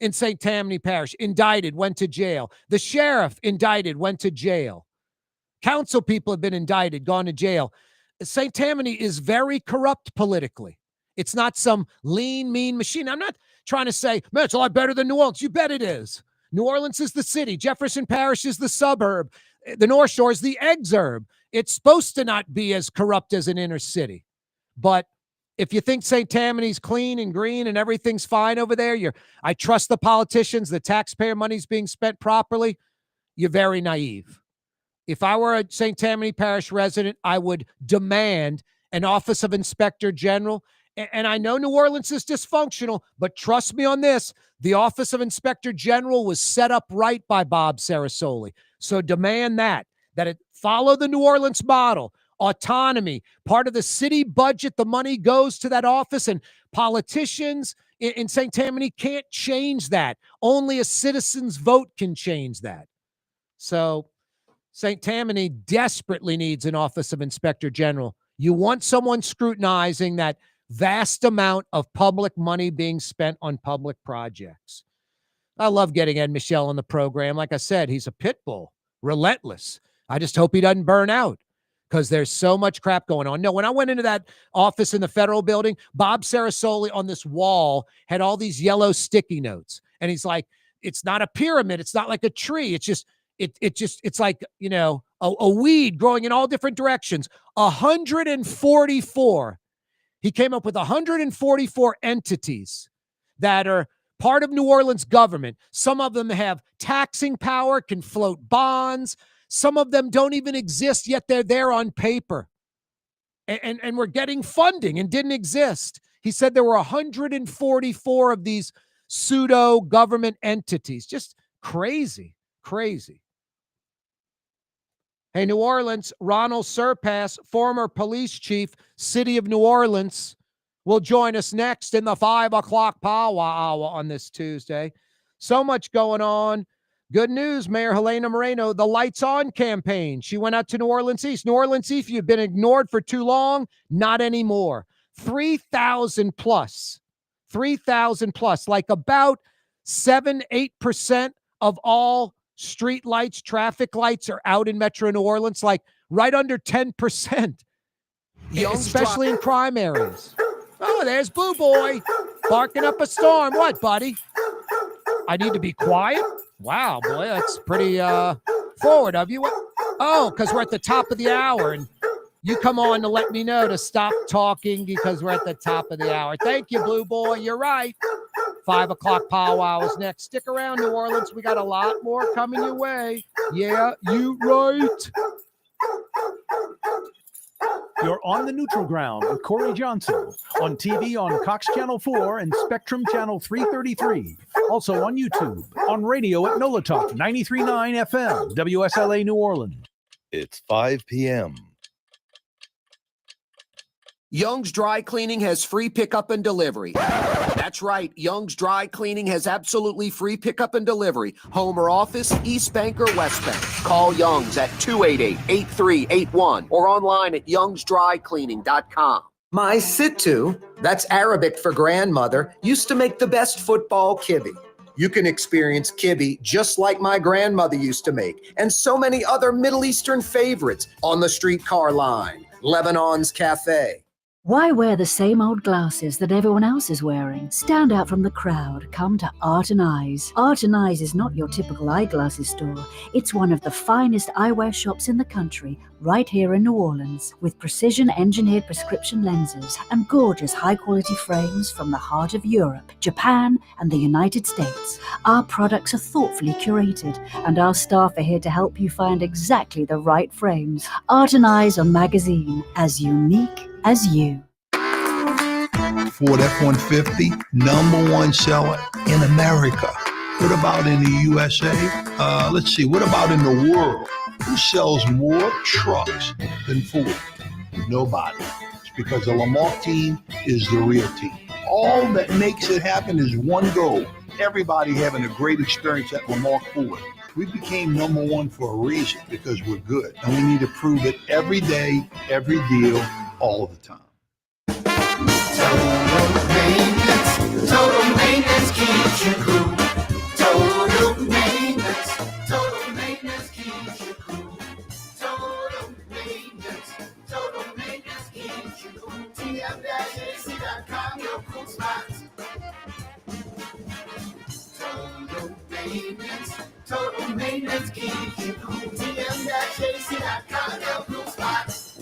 in St. Tammany Parish indicted, went to jail. The sheriff indicted, went to jail. Council people have been indicted, gone to jail. St. Tammany is very corrupt politically. It's not some lean, mean machine. I'm not trying to say, man, it's a lot better than New Orleans. You bet it is. New Orleans is the city. Jefferson Parish is the suburb. The North Shore is the exurb. It's supposed to not be as corrupt as an inner city. But if you think St. Tammany's clean and green and everything's fine over there, I trust the politicians, the taxpayer money's being spent properly, you're very naive. If I were a St. Tammany Parish resident, I would demand an Office of Inspector General. And I know New Orleans is dysfunctional, but trust me on this, the Office of Inspector General was set up right by Bob Sarasoli. So demand that it follow the New Orleans model, autonomy, part of the city budget, the money goes to that office, and politicians in St. Tammany can't change that. Only a citizen's vote can change that. So St. Tammany desperately needs an Office of Inspector General. You want someone scrutinizing that vast amount of public money being spent on public projects. I love getting Ed Michel on the program. Like I said, he's a pit bull, relentless. I just hope he doesn't burn out because there's so much crap going on. No, when I went into that office in the federal building, Bob Sarasoli on this wall had all these yellow sticky notes. And he's like, it's not a pyramid. It's not like a tree. It's just, it's like, you know, a weed growing in all different directions. 144. He came up with 144 entities that are part of New Orleans government. Some of them have taxing power, can float bonds. Some of them don't even exist, yet they're there on paper. And we're getting funding and didn't exist. He said there were 144 of these pseudo government entities. Just crazy, crazy. Hey, New Orleans, Ronal Serpas, former police chief, City of New Orleans, will join us next in the 5 o'clock power hour on this Tuesday. So much going on. Good news, Mayor Helena Moreno, the Lights On campaign. She went out to New Orleans East. New Orleans East, you've been ignored for too long. Not anymore. 3,000 plus. 3,000 plus. Like about 7-8% of all street lights, traffic lights are out in Metro New Orleans. Like right under 10%. Especially in crime areas. Oh, there's Blue Boy barking up a storm. What, buddy? I need to be quiet? Wow, boy, that's pretty forward of you. What? Oh, because we're at the top of the hour, and you come on to let me know to stop talking because we're at the top of the hour. Thank you, Blue Boy. You're right. 5 o'clock powwows next. Stick around, New Orleans. We got a lot more coming your way. Yeah, you right. You're on the neutral ground with Corey Johnson on TV on Cox Channel 4 and Spectrum Channel 333. Also on YouTube, on radio at NOLA Talk 93.9 FM, WSLA New Orleans. It's 5 p.m. Young's Dry Cleaning has free pickup and delivery. That's right. Young's Dry Cleaning has absolutely free pickup and delivery. Home or office, East Bank or West Bank. Call Young's at 288-8381 or online at youngsdrycleaning.com. My Sittu, that's Arabic for grandmother, used to make the best football kibbe. You can experience kibbe just like my grandmother used to make, and so many other Middle Eastern favorites on the streetcar line, Lebanon's Cafe. Why wear the same old glasses that everyone else is wearing? Stand out from the crowd. Come to Art and Eyes. Art and Eyes is not your typical eyeglasses store. It's one of the finest eyewear shops in the country, right here in New Orleans, with precision-engineered prescription lenses and gorgeous high-quality frames from the heart of Europe, Japan, and the United States. Our products are thoughtfully curated, and our staff are here to help you find exactly the right frames. Art and Eyes on magazine, as unique as you. Ford F-150, #1 seller in America. What about in the USA? Let's see, what about in the world? Who sells more trucks than Ford? Nobody. It's because the Lamarck team is the real team. All that makes it happen is one goal. Everybody having a great experience at Lamarck Ford. We became #1 for a reason, because we're good. And we need to prove it every day, every deal, all the time. Total maintenance keeps you cool. Total maintenance keeps you cool. Total maintenance keeps you cool. TM-AC.com, your cool spots. Total maintenance keeps you cool. TM-AC.com, your cool spots.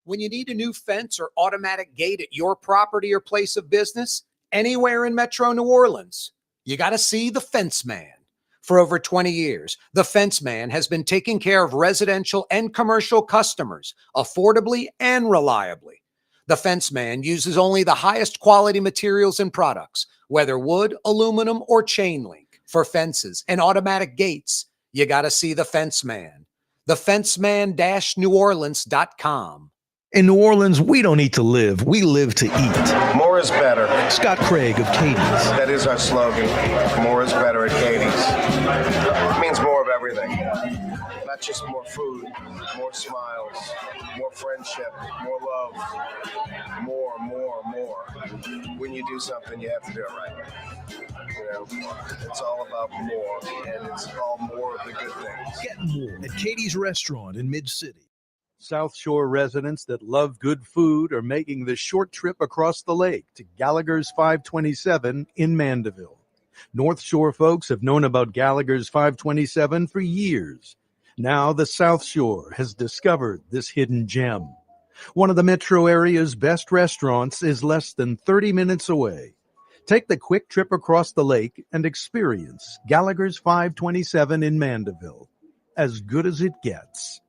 When you need a new fence or automatic gate at your property or place of business, anywhere in Metro New Orleans, you got to see the Fence Man. For over 20 years, the Fence Man has been taking care of residential and commercial customers affordably and reliably. The Fence Man uses only the highest quality materials and products, whether wood, aluminum, or chain link. For fences and automatic gates, you got to see the Fence Man. TheFenceman-NewOrleans.com. In New Orleans, we don't eat to live, we live to eat. More is better. Scott Craig of Katie's. That is our slogan. More is better at Katie's. It means more of everything. Not just more food, more smiles, more friendship, more love, more. When you do something, you have to do it right. You know, it's all about more, and it's all more of the good things. Get more at Katie's Restaurant in Mid-City. South Shore residents that love good food are making the short trip across the lake to Gallagher's 527 in Mandeville. North Shore folks have known about Gallagher's 527 for years. Now the South Shore has discovered this hidden gem. One of the metro area's best restaurants is less than 30 minutes away. Take the quick trip across the lake and experience Gallagher's 527 in Mandeville. As good as it gets.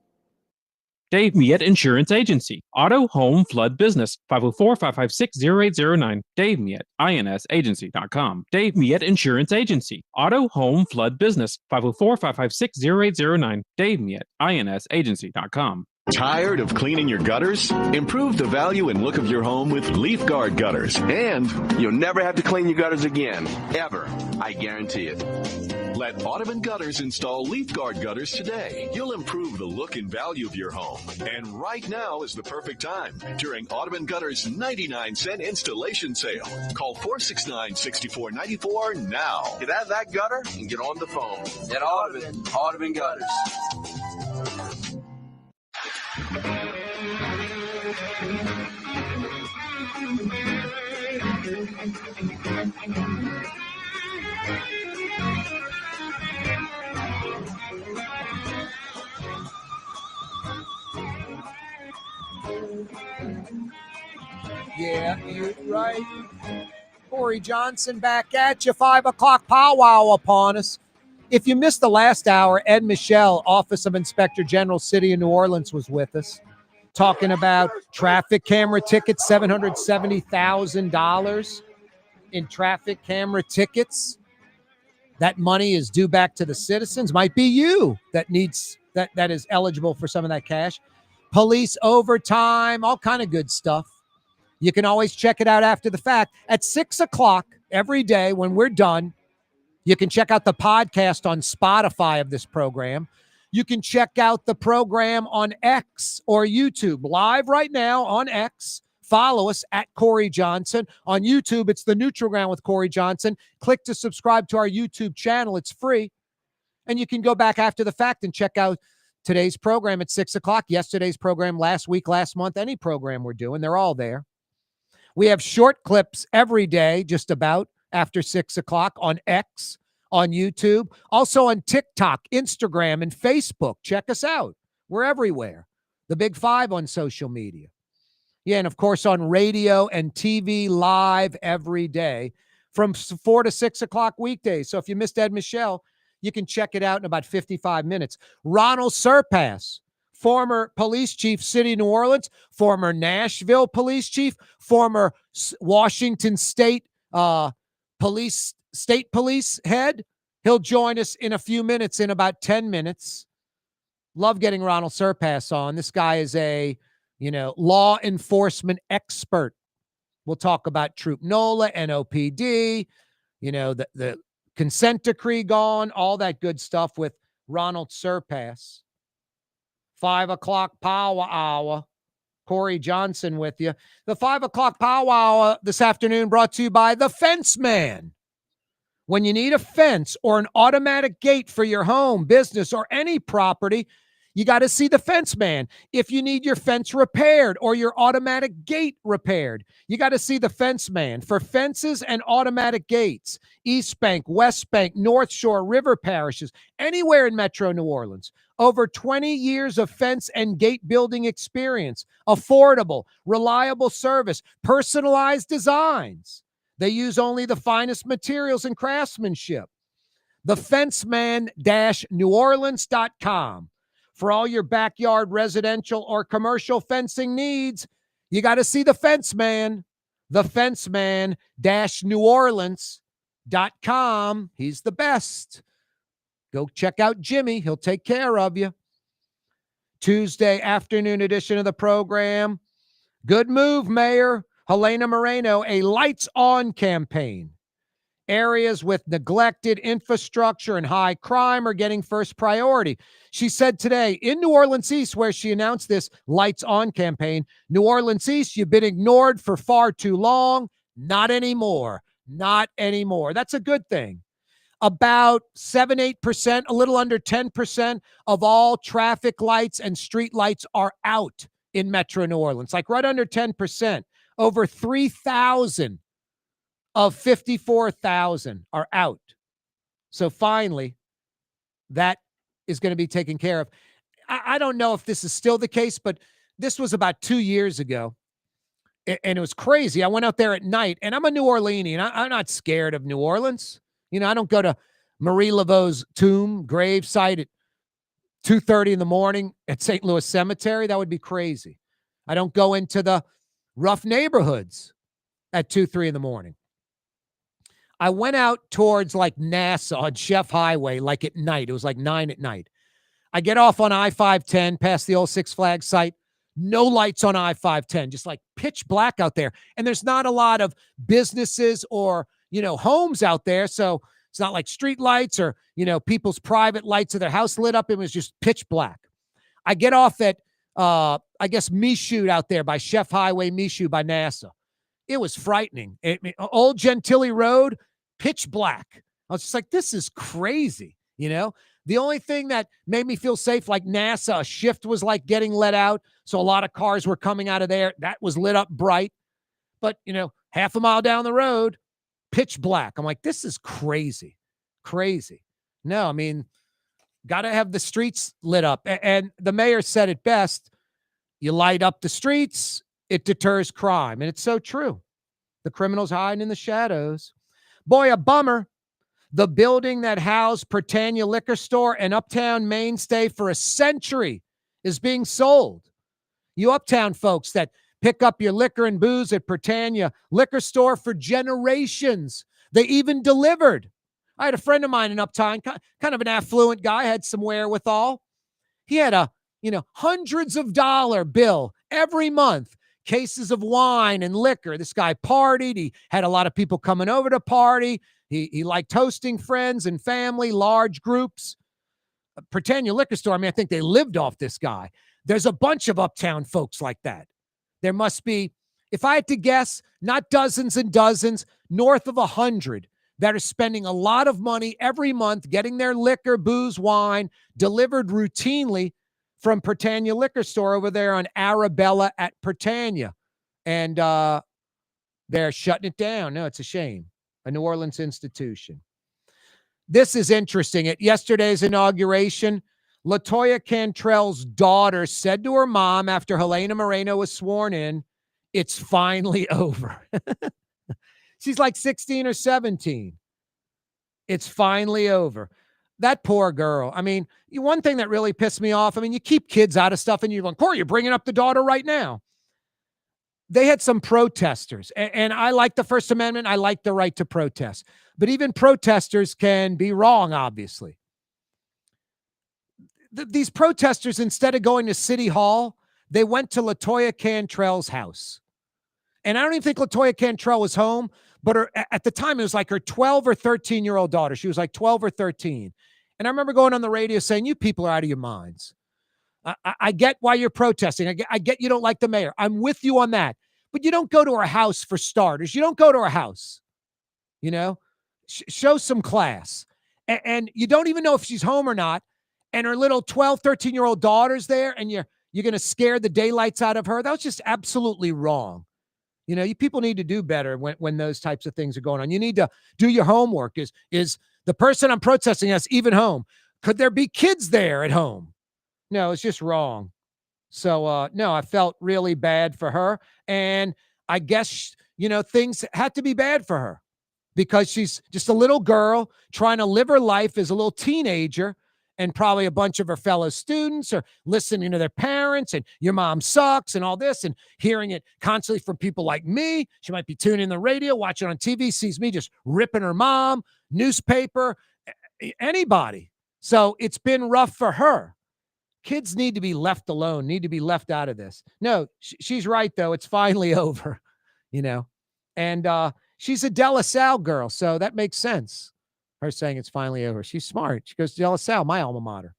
Dave Miet Insurance Agency. Auto, home, flood, business. 504-556-0809. Dave Miet, insagency.com. Dave Miet Insurance Agency. Auto, home, flood, business. 504-556-0809. Dave Miet, insagency.com. Tired of cleaning your gutters? Improve the value and look of your home with Leaf Guard gutters. And you'll never have to clean your gutters again. Ever. I guarantee it. Let Audubon Gutters install Leaf Guard gutters today. You'll improve the look and value of your home. And right now is the perfect time during Audubon Gutters' 99-cent installation sale. Call 469-6494 now. Get out of that gutter and get on the phone. At Audubon Gutters. Yeah, you're right. Corey Johnson back at you. 5 o'clock powwow upon us. If you missed the last hour, Ed Michel, Office of Inspector General, City of New Orleans, was with us talking about traffic camera tickets, $770,000 in traffic camera tickets. That money is due back to the citizens. Might be you that needs that is eligible for some of that cash. Police overtime, all kind of good stuff. You can always check it out after the fact. At 6 o'clock every day when we're done, you can check out the podcast on Spotify of this program. You can check out the program on X or YouTube live right now on X. Follow us at Corey Johnson. On YouTube, it's the Neutral Ground with Corey Johnson. Click to subscribe to our YouTube channel. It's free. And you can go back after the fact and check out today's program at 6 o'clock, yesterday's program, last week, last month, any program we're doing. They're all there. We have short clips every day, just about after 6 o'clock on X, on YouTube, also on TikTok, Instagram, and Facebook. Check us out. We're everywhere. The Big Five on social media. Yeah, and of course on radio and TV live every day from 4 to 6 o'clock weekdays. So if you missed Ed Michel, you can check it out in about 55 minutes. Ronal Serpas, former police chief, City of New Orleans, former Nashville police chief, former Washington State police head. He'll join us in a few minutes, in about 10 minutes. Love getting Ronal Serpas on. This guy is a, law enforcement expert. We'll talk about Troop NOLA, NOPD, the consent decree gone, all that good stuff with Ronal Serpas. 5 o'clock power hour. Corey Johnson with you. The 5 o'clock power hour this afternoon brought to you by The Fence Man. When you need a fence or an automatic gate for your home, business, or any property, you got to see The Fence Man. If you need your fence repaired or your automatic gate repaired, you got to see The Fence Man. For fences and automatic gates, East Bank, West Bank, North Shore, River parishes, anywhere in Metro New Orleans. Over 20 years of fence and gate building experience, affordable, reliable service, personalized designs. They use only the finest materials and craftsmanship. TheFenceman-NewOrleans.com. For all your backyard residential or commercial fencing needs, you got to see The Fence Man. TheFenceman-NewOrleans.com. He's the best. Go check out Jimmy. He'll take care of you. Tuesday afternoon edition of the program. Good move, Mayor Helena Moreno. A Lights On campaign. Areas with neglected infrastructure and high crime are getting first priority. She said today in New Orleans East, where she announced this Lights On campaign, New Orleans East, you've been ignored for far too long. Not anymore. Not anymore. That's a good thing. About 7-8%, a little under 10% of all traffic lights and street lights are out in Metro New Orleans, like right under 10%. Over 3,000 of 54,000 are out. So finally, that is going to be taken care of. I don't know if this is still the case, but this was about 2 years ago. And it was crazy. I went out there at night, and I'm a New Orleanian. I'm not scared of New Orleans. I don't go to Marie Laveau's tomb, grave site 2:30 in the morning at St. Louis Cemetery. That would be crazy. I don't go into the rough neighborhoods at 2, 3 in the morning. I went out towards like NASA on Chef Highway, like at night. It was like 9 at night. I get off on I-510 past the old Six Flags site. No lights on I-510, just like pitch black out there. And there's not a lot of businesses or, homes out there. So it's not like street lights or, people's private lights of their house lit up. It was just pitch black. I get off at, Michoud out there by Chef Highway, Michoud by NASA. It was frightening. Old Gentilly Road, pitch black. I was just like, this is crazy, The only thing that made me feel safe, like NASA, a shift was like getting let out. So a lot of cars were coming out of there. That was lit up bright. But, half a mile down the road, pitch black. I'm like, this is crazy. Crazy. No, got to have the streets lit up. And the mayor said it best. You light up the streets, it deters crime. And it's so true. The criminals hiding in the shadows. Boy, a bummer. The building that housed Britannia Liquor Store, an uptown mainstay for a century, is being sold. You uptown folks that pick up your liquor and booze at Britannia Liquor Store for generations. They even delivered. I had a friend of mine in uptown, kind of an affluent guy, had some wherewithal. He had a, hundreds of dollar bill every month. Cases of wine and liquor. This guy partied. He had a lot of people coming over to party. He liked hosting friends and family, large groups. Britannia Liquor Store, I think they lived off this guy. There's a bunch of uptown folks like that. There must be, if I had to guess, not dozens and dozens, north of 100 that are spending a lot of money every month getting their liquor, booze, wine delivered routinely from Britannia Liquor Store over there on Arabella at Britannia. And they're shutting it down. No, it's a shame. A New Orleans institution. This is interesting. At yesterday's inauguration, LaToya Cantrell's daughter said to her mom after Helena Moreno was sworn in, it's finally over. She's like 16 or 17. It's finally over. That poor girl. One thing that really pissed me off, you keep kids out of stuff and you're going, Corey, you're bringing up the daughter right now. They had some protesters, and I like the First Amendment. I like the right to protest. But even protesters can be wrong, obviously. These protesters, instead of going to City Hall, they went to LaToya Cantrell's house. And I don't even think LaToya Cantrell was home, but at the time, it was like her 12 or 13-year-old daughter. She was like 12 or 13. And I remember going on the radio saying, you people are out of your minds. I get why you're protesting. I get you don't like the mayor. I'm with you on that. But you don't go to her house for starters. You don't go to her house. Show some class. And you don't even know if she's home or not. And her little 12, 13-year-old daughter's there, and you're going to scare the daylights out of her. That was just absolutely wrong. You people need to do better when those types of things are going on. You need to do your homework. Is the person I'm protesting against even home? Could there be kids there at home? No, it's just wrong. So, no, I felt really bad for her. And I guess, things had to be bad for her because she's just a little girl trying to live her life as a little teenager. And probably a bunch of her fellow students are listening to their parents and your mom sucks and all this and hearing it constantly from people like me. She might be tuning in the radio, watching on TV, sees me just ripping her mom, newspaper, anybody. So it's been rough for her. Kids need to be left alone, need to be left out of this. No, she's right, though. It's finally over, And she's a De La Salle girl, so that makes sense. Her saying it's finally over. She's smart. She goes to De La Salle, my alma mater.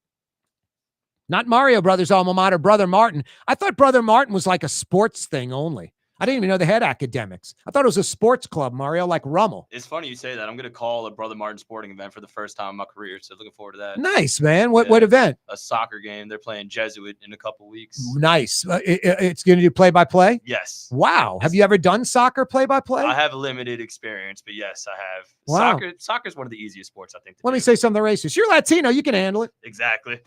Not Mario Brothers' alma mater, Brother Martin. I thought Brother Martin was like a sports thing only. I didn't even know they had academics. I thought it was a sports club, Mario, like Rummel. It's funny you say that. I'm going to call a Brother Martin sporting event for the first time in my career, so looking forward to that. Nice, man. What event? A soccer game. They're playing Jesuit in a couple weeks. Nice. It's going to do play-by-play? Yes. Wow. Have you ever done soccer play-by-play? I have a limited experience, but yes, I have. Wow. Soccer is one of the easiest sports, I think. Let me say something racist. You're Latino. You can handle it. Exactly.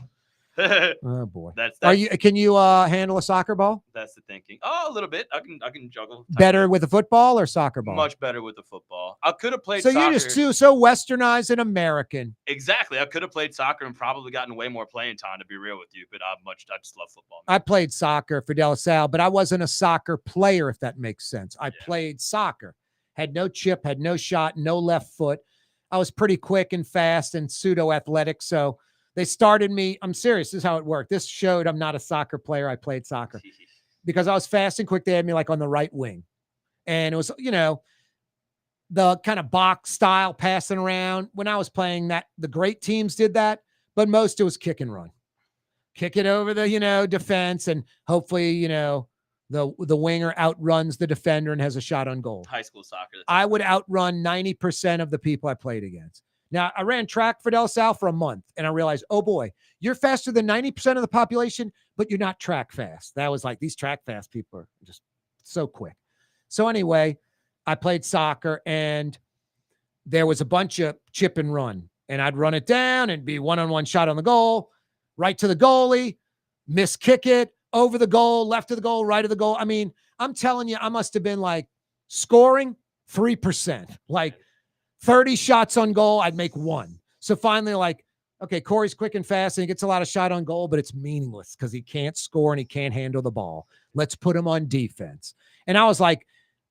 Oh boy. That's Are you? Can you handle a soccer ball That's the thinking. Oh, a little bit. I can juggle. better with a football or soccer ball? Much better with the football. I could have played So soccer. you're just so westernized and American. Exactly. I could have played soccer and probably gotten way more playing time, to be real with you. But I just love football. I played soccer for De La Salle, but I wasn't a soccer player, if that makes sense. I played soccer, had no chip, had no shot, no left foot. I was pretty quick and fast and pseudo athletic. So they started me. I'm serious. This is how it worked. This showed I'm not a soccer player. I played soccer because I was fast and quick. They had me like on the right wing. And it was, the kind of box style passing around. When I was playing that, the great teams did that, but most it was kick and run. Kick it over the, defense, and hopefully, the winger outruns the defender and has a shot on goal. High school soccer. I would outrun 90% of the people I played against. Now, I ran track for De La Salle for a month, and I realized, oh boy, you're faster than 90% of the population, but you're not track fast. That was like, these track fast people are just so quick. So anyway, I played soccer, and there was a bunch of chip and run, and I'd run it down and be one-on-one shot on the goal, right to the goalie, miss kick it, over the goal, left of the goal, right of the goal. I mean, I'm telling you, I must have been like scoring 3%, like 30 shots on goal, I'd make one. So finally, like, okay, Corey's quick and fast, and he gets a lot of shot on goal, but it's meaningless because he can't score and he can't handle the ball. Let's put him on defense. And I was like,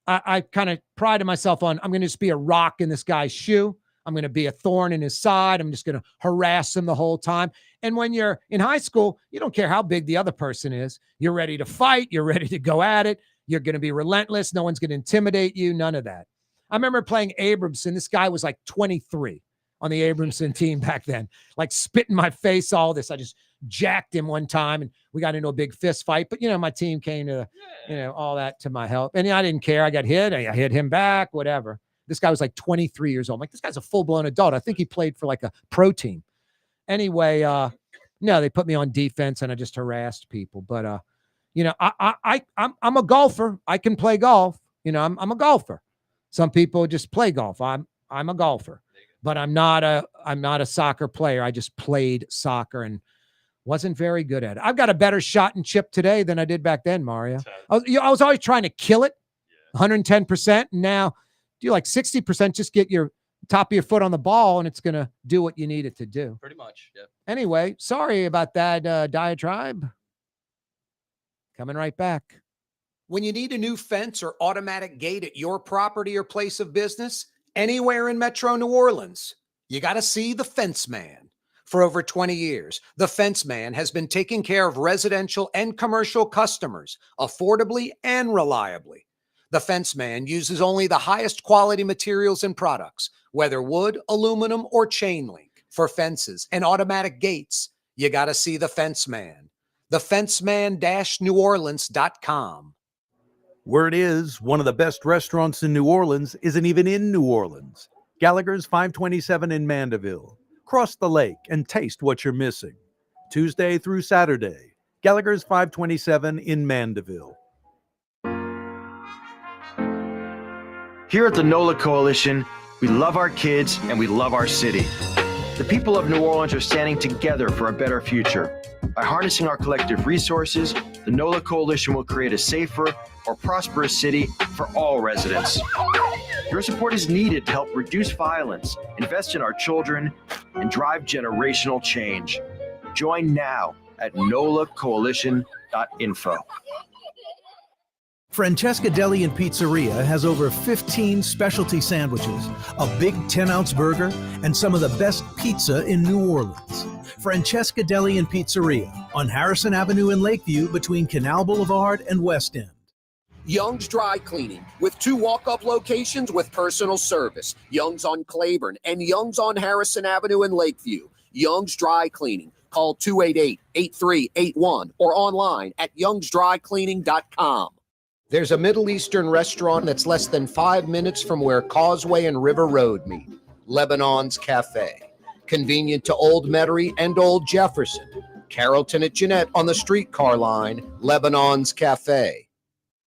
I kind of prided myself on, I'm going to just be a rock in this guy's shoe. I'm going to be a thorn in his side. I'm just going to harass him the whole time. And when you're in high school, you don't care how big the other person is. You're ready to fight. You're ready to go at it. You're going to be relentless. No one's going to intimidate you. None of that. I remember playing Abramson. This guy was like 23 on the Abramson team back then, like spit in my face, all this. I just jacked him one time and we got into a big fist fight. But, my team came to, all that to my help. And I didn't care. I got hit. I hit him back, whatever. This guy was like 23 years old. I'm like, this guy's a full-blown adult. I think he played for like a pro team. Anyway, no, they put me on defense and I just harassed people. But, I'm a golfer. I can play golf. I'm a golfer. Some people just play golf. I'm a golfer, but I'm not a soccer player. I just played soccer and wasn't very good at it. I've got a better shot and chip today than I did back then, Mario. I was always trying to kill it, 110%. And now do like 60%, just get your top of your foot on the ball and it's going to do what you need it to do. Pretty much, yeah. Anyway, sorry about that diatribe. Coming right back. When you need a new fence or automatic gate at your property or place of business, anywhere in Metro New Orleans, you got to see the Fence Man. For over 20 years, the Fence Man has been taking care of residential and commercial customers affordably and reliably. The Fence Man uses only the highest quality materials and products, whether wood, aluminum, or chain link. For fences and automatic gates, you got to see the Fence Man. thefenceman-neworleans.com. Word is, one of the best restaurants in New Orleans isn't even in New Orleans. Gallagher's 527 in Mandeville. Cross the lake and taste what you're missing. Tuesday through Saturday, Gallagher's 527 in Mandeville. Here at the NOLA Coalition, we love our kids and we love our city. The people of New Orleans are standing together for a better future. By harnessing our collective resources, the NOLA Coalition will create a safer, more prosperous city for all residents. Your support is needed to help reduce violence, invest in our children, and drive generational change. Join now at nolacoalition.info. Francesca Deli and Pizzeria has over 15 specialty sandwiches, a big 10-ounce burger, and some of the best pizza in New Orleans. Francesca Deli and Pizzeria on Harrison Avenue in Lakeview between Canal Boulevard and West End. Young's Dry Cleaning, with 2 walk-up locations with personal service. Young's on Claiborne and Young's on Harrison Avenue in Lakeview. Young's Dry Cleaning. Call 288-8381 or online at youngsdrycleaning.com. There's a Middle Eastern restaurant that's less than 5 minutes from where Causeway and River Road meet. Lebanon's Cafe. Convenient to Old Metairie and Old Jefferson. Carrollton at Jeanette on the streetcar line. Lebanon's Cafe.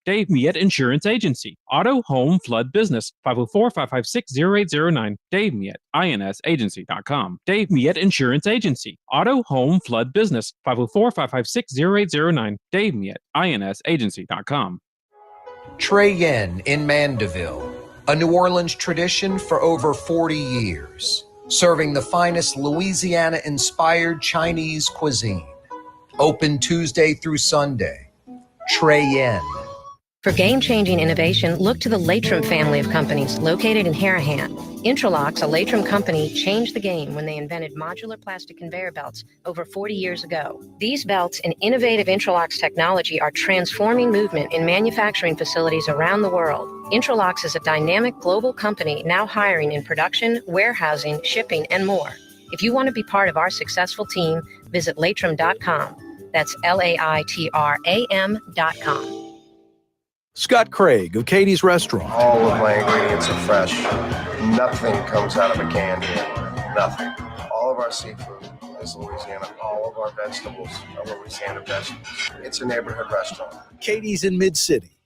Dave Miet Insurance Agency. Auto, home, flood, business. 504-556-0809. Dave Miet, INSAgency.com. Dave Miet Insurance Agency. Auto, home, flood, business. 504-556-0809. Dave Miet, INSAgency.com. Trey Yen in Mandeville, a New Orleans tradition for over 40 years, serving the finest Louisiana-inspired Chinese cuisine. Open Tuesday through Sunday. Trey Yen. For game-changing innovation, look to the Latrim family of companies located in Harahan. Intralocks, a Latrim company, changed the game when they invented modular plastic conveyor belts over 40 years ago. These belts and innovative Intralocks technology are transforming movement in manufacturing facilities around the world. Intralocks is a dynamic global company now hiring in production, warehousing, shipping, and more. If you want to be part of our successful team, visit Latrim.com. That's LAITRAM.com. Scott Craig of Katie's Restaurant. All of my ingredients are fresh. Nothing comes out of a can here. Nothing. All of our seafood is Louisiana. All of our vegetables are Louisiana vegetables. It's a neighborhood restaurant. Katie's in Mid-City.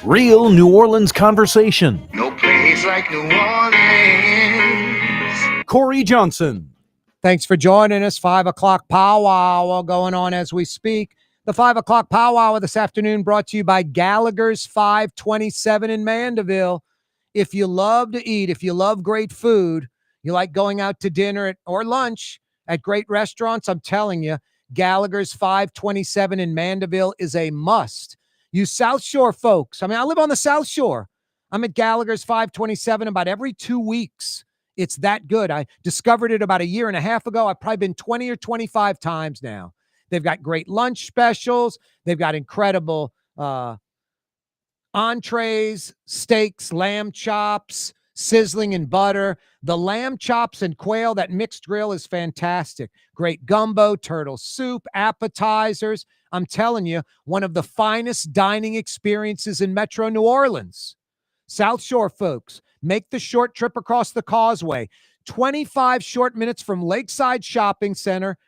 Real New Orleans conversation. No place like New Orleans. Corey Johnson. Thanks for joining us. 5 o'clock powwow going on as we speak. The 5 o'clock powwow this afternoon brought to you by Gallagher's 527 in Mandeville. If you love to eat, if you love great food, you like going out to dinner or lunch at great restaurants, I'm telling you, Gallagher's 527 in Mandeville is a must. You South Shore folks. I mean, I live on the South Shore. I'm at Gallagher's 527 about every 2 weeks. It's that good. I discovered it about a year and a half ago. I've probably been 20 or 25 times now. They've got great lunch specials. They've got incredible entrees, steaks, lamb chops, sizzling in butter. The lamb chops and quail, that mixed grill is fantastic. Great gumbo, turtle soup, appetizers. I'm telling you, one of the finest dining experiences in Metro New Orleans. South Shore folks, make the short trip across the causeway. 25 short minutes from Lakeside Shopping Center.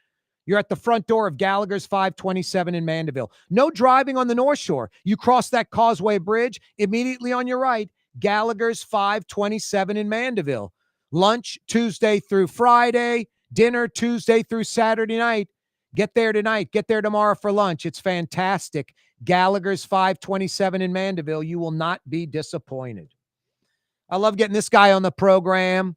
You're at the front door of Gallagher's 527 in Mandeville. No driving on the North Shore. You cross that causeway bridge, immediately on your right, Gallagher's 527 in Mandeville. Lunch Tuesday through Friday, dinner Tuesday through Saturday night. Get there tonight. Get there tomorrow for lunch. It's fantastic. Gallagher's 527 in Mandeville. You will not be disappointed. I love getting this guy on the program.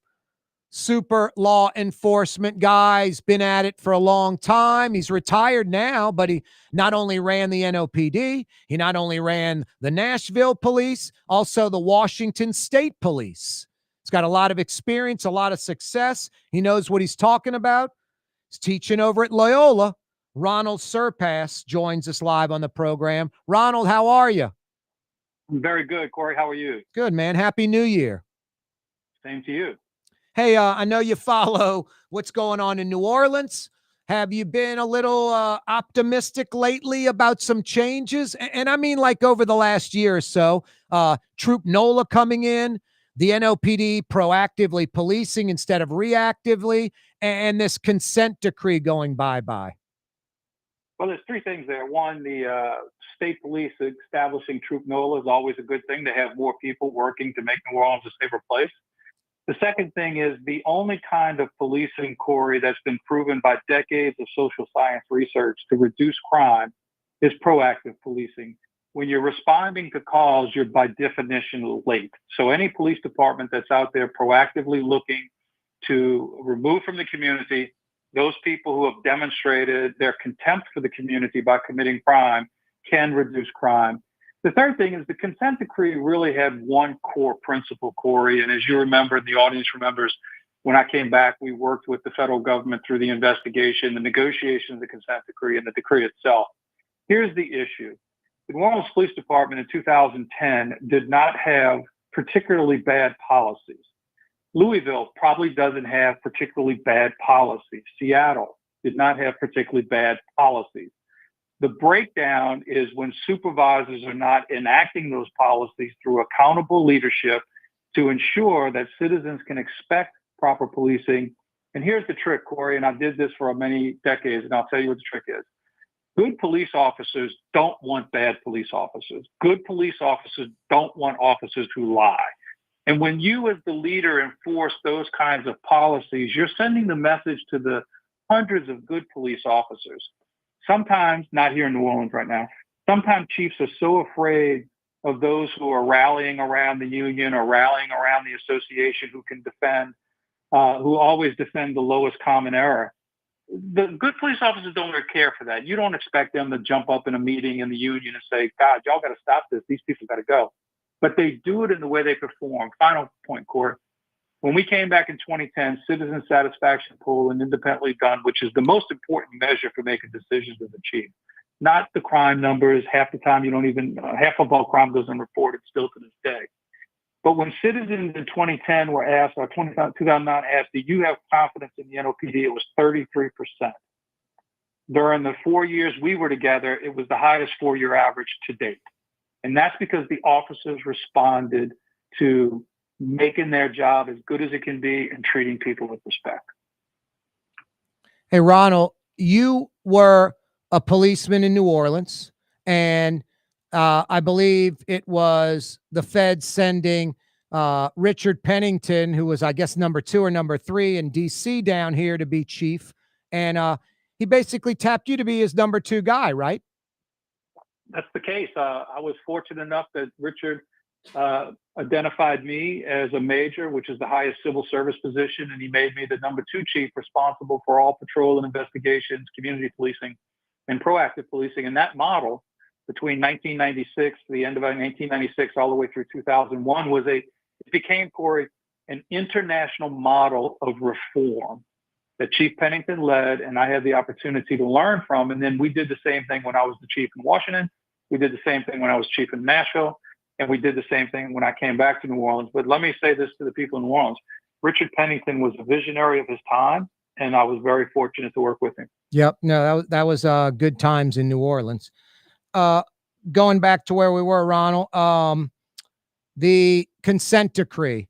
Super law enforcement guy. He's been at it for a long time. He's retired now, but he not only ran the NOPD, he not only ran the Nashville Police, also the Washington State Police. He's got a lot of experience, a lot of success. He knows what he's talking about. He's teaching over at Loyola. Ronal Serpas joins us live on the program. Ronald, how are you? I'm very good, Corey. How are you? Good, man. Happy New Year. Same to you. Hey, I know you follow what's going on in New Orleans. Have you been a little optimistic lately about some changes? And I mean like over the last year or so. Troop NOLA coming in, the NOPD proactively policing instead of reactively, and this consent decree going bye-bye. Well, there's three things there. One, the state police establishing Troop NOLA is always a good thing to have more people working to make New Orleans a safer place. The second thing is the only kind of policing, Corey, that's been proven by decades of social science research to reduce crime is proactive policing. When you're responding to calls, you're by definition late. So any police department that's out there proactively looking to remove from the community those people who have demonstrated their contempt for the community by committing crime can reduce crime. The third thing is the consent decree really had one core principle, Corey. And as you remember, the audience remembers, when I came back, we worked with the federal government through the investigation, the negotiation of the consent decree, and the decree itself. Here's the issue. The New Orleans Police Department in 2010 did not have particularly bad policies. Louisville probably doesn't have particularly bad policies. Seattle did not have particularly bad policies. The breakdown is when supervisors are not enacting those policies through accountable leadership to ensure that citizens can expect proper policing. And here's the trick, Corey, and I did this for many decades, and I'll tell you what the trick is. Good police officers don't want bad police officers. Good police officers don't want officers who lie. And when you as the leader enforce those kinds of policies, you're sending the message to the hundreds of good police officers. Sometimes, not here in New Orleans right now, sometimes chiefs are so afraid of those who are rallying around the union or rallying around the association who can defend, who always defend the lowest common error. The good police officers don't really care for that. You don't expect them to jump up in a meeting in the union and say, God, y'all got to stop this. These people got to go. But they do it in the way they perform. Final point, Corey. When we came back in 2010, citizen satisfaction poll and independently done, which is the most important measure for making decisions as a chief, not the crime numbers. Half the time, you don't even, half of all crime doesn't report it still to this day. But when citizens in 2010 were asked, or 2009 asked, do you have confidence in the NOPD? It was 33%. During the 4 years we were together, it was the highest 4-year average to date. And that's because the officers responded to making their job as good as it can be and treating people with respect. Hey, Ronald, you were a policeman in New Orleans, and I believe it was the Fed sending Richard Pennington, who was, I guess, number 2 or number 3 in D.C. down here to be chief. And he basically tapped you to be his number 2 guy, right? That's the case. I was fortunate enough that Richard identified me as a major, which is the highest civil service position, and he made me the number 2 chief responsible for all patrol and investigations, community policing, and proactive policing. And that model between 1996, the end of 1996, all the way through 2001 it became, Corey, an international model of reform that Chief Pennington led, and I had the opportunity to learn from. And then we did the same thing when I was the chief in Washington. We did the same thing when I was chief in Nashville. And we did the same thing when I came back to New Orleans. But let me say this to the people in New Orleans. Richard Pennington was a visionary of his time, and I was very fortunate to work with him. Yep. No, that was good times in New Orleans. Going back to where we were, Ronald, the consent decree.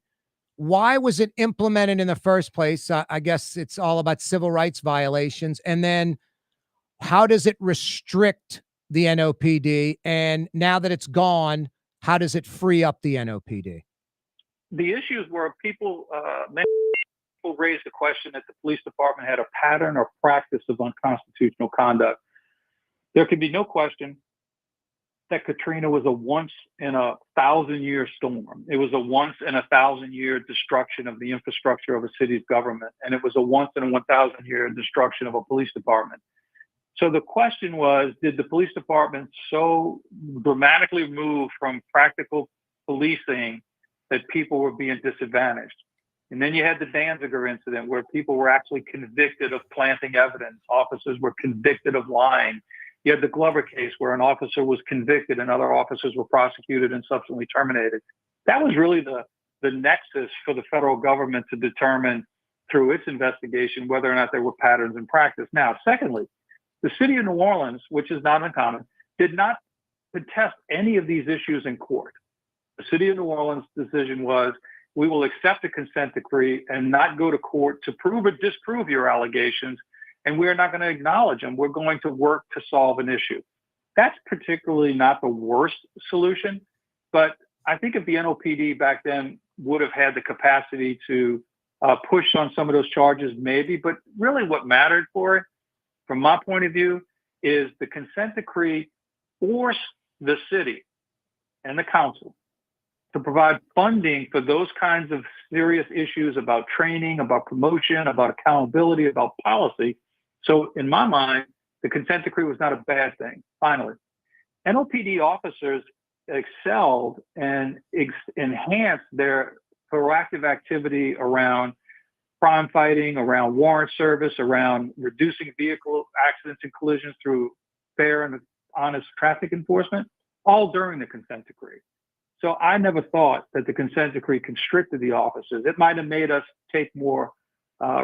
Why was it implemented in the first place? I guess it's all about civil rights violations. And then how does it restrict the NOPD? And now that it's gone, how does it free up the NOPD? The issues were many people raised the question that the police department had a pattern or practice of unconstitutional conduct. There can be no question that Katrina was a once in a 1,000-year storm. It was a once in a 1,000-year destruction of the infrastructure of a city's government. And it was a once in a 1,000-year destruction of a police department. So the question was, did the police department so dramatically move from practical policing that people were being disadvantaged? And then you had the Danziger incident where people were actually convicted of planting evidence. Officers were convicted of lying. You had the Glover case where an officer was convicted and other officers were prosecuted and subsequently terminated. That was really the nexus for the federal government to determine through its investigation whether or not there were patterns in practice. Now, secondly, the city of New Orleans, which is not uncommon, did not contest any of these issues in court. The city of New Orleans' decision was, we will accept a consent decree and not go to court to prove or disprove your allegations, and we're not going to acknowledge them. We're going to work to solve an issue. That's particularly not the worst solution, but I think if the NOPD back then would have had the capacity to push on some of those charges, maybe, but really what mattered for it, from my point of view, is the consent decree forced the city and the council to provide funding for those kinds of serious issues about training, about promotion, about accountability, about policy. So in my mind, the consent decree was not a bad thing. Finally, NOPD officers excelled and enhanced their proactive activity around crime fighting, around warrant service, around reducing vehicle accidents and collisions through fair and honest traffic enforcement, all during the consent decree. So I never thought that the consent decree constricted the officers. It might have made us take more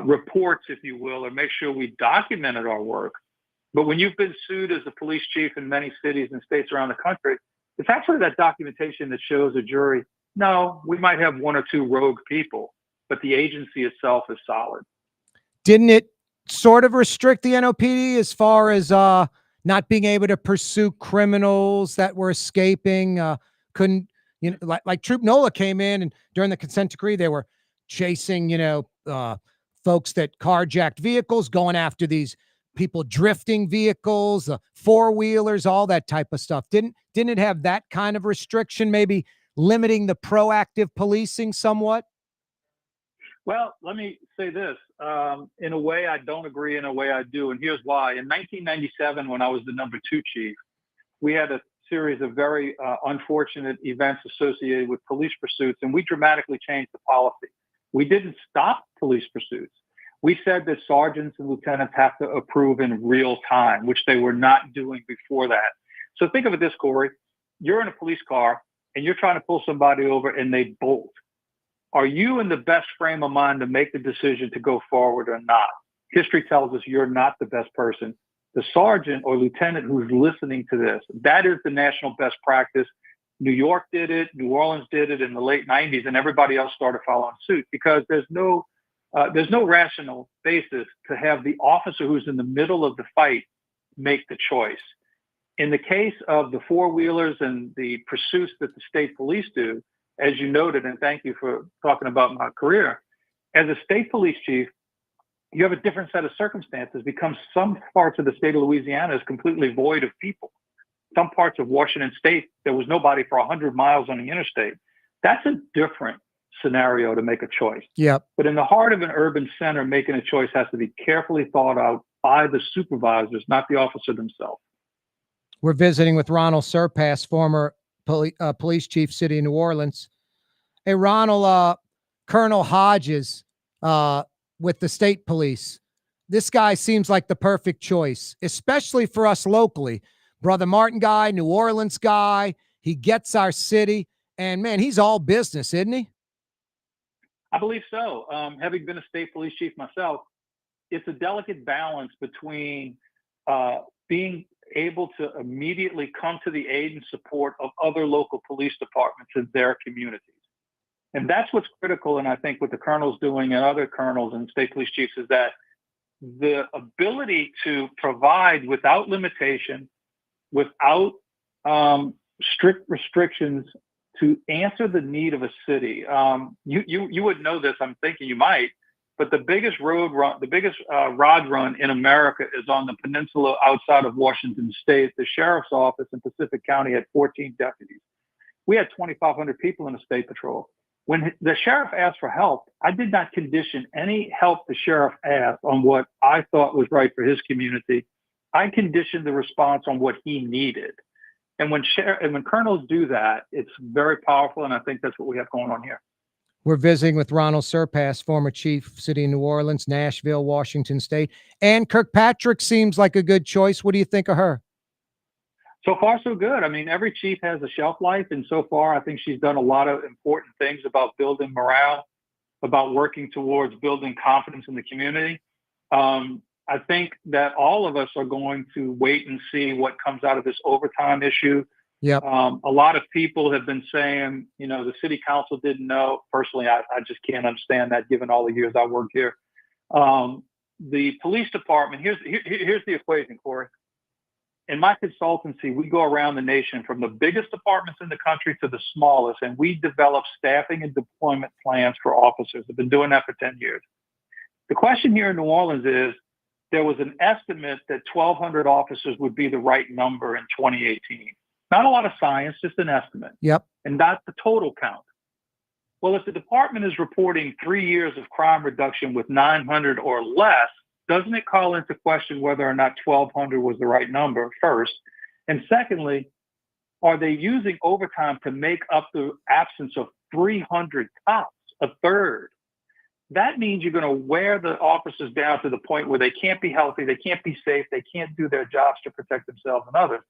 reports, if you will, or make sure we documented our work. But when you've been sued as a police chief in many cities and states around the country, it's actually that documentation that shows a jury No, we might have one or two rogue people, but the agency itself is solid. Didn't it sort of restrict the NOPD as far as not being able to pursue criminals that were escaping? Couldn't, like Troop NOLA came in, and during the consent decree, they were chasing, folks that carjacked vehicles, going after these people drifting vehicles, four-wheelers, all that type of stuff. Didn't it have that kind of restriction, maybe limiting the proactive policing somewhat? Well, let me say this. In a way, I don't agree. In a way, I do. And here's why. In 1997, when I was the number 2 chief, we had a series of very unfortunate events associated with police pursuits, and we dramatically changed the policy. We didn't stop police pursuits. We said that sergeants and lieutenants have to approve in real time, which they were not doing before that. So think of it this, Corey. You're in a police car, and you're trying to pull somebody over, and they bolt. Are you in the best frame of mind to make the decision to go forward or not? History tells us you're not the best person. The sergeant or lieutenant who's listening to this, that is the national best practice. New York did it, New Orleans did it in the late 90s, and everybody else started following suit because there's no rational basis to have the officer who's in the middle of the fight make the choice. In the case of the four-wheelers and the pursuits that the state police do, as you noted, and thank you for talking about my career, as a state police chief, you have a different set of circumstances because some parts of the state of Louisiana is completely void of people. Some parts of Washington state, there was nobody for 100 miles on the interstate. That's a different scenario to make a choice. Yep. But in the heart of an urban center, making a choice has to be carefully thought out by the supervisors, not the officer themselves. We're visiting with Ronal Serpas, former police chief, city of New Orleans. Hey, Ronal, Colonel Hodges with the state police. This guy seems like the perfect choice, especially for us locally. Brother Martin guy, New Orleans guy. He gets our city. And, man, he's all business, isn't he? I believe so. Having been a state police chief myself, it's a delicate balance between being able to immediately come to the aid and support of other local police departments in their communities. And that's what's critical. And I think what the colonel's doing and other colonels and state police chiefs is that the ability to provide without limitation, without strict restrictions, to answer the need of a city. You would know this, I'm thinking you might, but the biggest rod run in America is on the peninsula outside of Washington state. The sheriff's office in Pacific County had 14 deputies. We had 2,500 people in the state patrol. When the sheriff asked for help, I did not condition any help the sheriff asked on what I thought was right for his community. I conditioned the response on what he needed. And when colonels do that, it's very powerful, and I think that's what we have going on here. We're visiting with Ronal Serpas, former chief, city of New Orleans, Nashville, Washington state. Ann Kirkpatrick seems like a good choice. What do you think of her? So far, so good. I mean, every chief has a shelf life, and so far, I think she's done a lot of important things about building morale, about working towards building confidence in the community. I think that all of us are going to wait and see what comes out of this overtime issue. Yep. A lot of people have been saying, the city council didn't know. Personally, I just can't understand that given all the years I worked here. The police department, here's the equation, Corey. In my consultancy, we go around the nation from the biggest departments in the country to the smallest, and we develop staffing and deployment plans for officers. I've been doing that for 10 years. The question here in New Orleans is, there was an estimate that 1,200 officers would be the right number in 2018. Not a lot of science, just an estimate. Yep. And not the total count. Well, if the department is reporting 3 years of crime reduction with 900 or less, doesn't it call into question whether or not 1,200 was the right number, first? And secondly, are they using overtime to make up the absence of 300 cops, a third? That means you're going to wear the officers down to the point where they can't be healthy, they can't be safe, they can't do their jobs to protect themselves and others.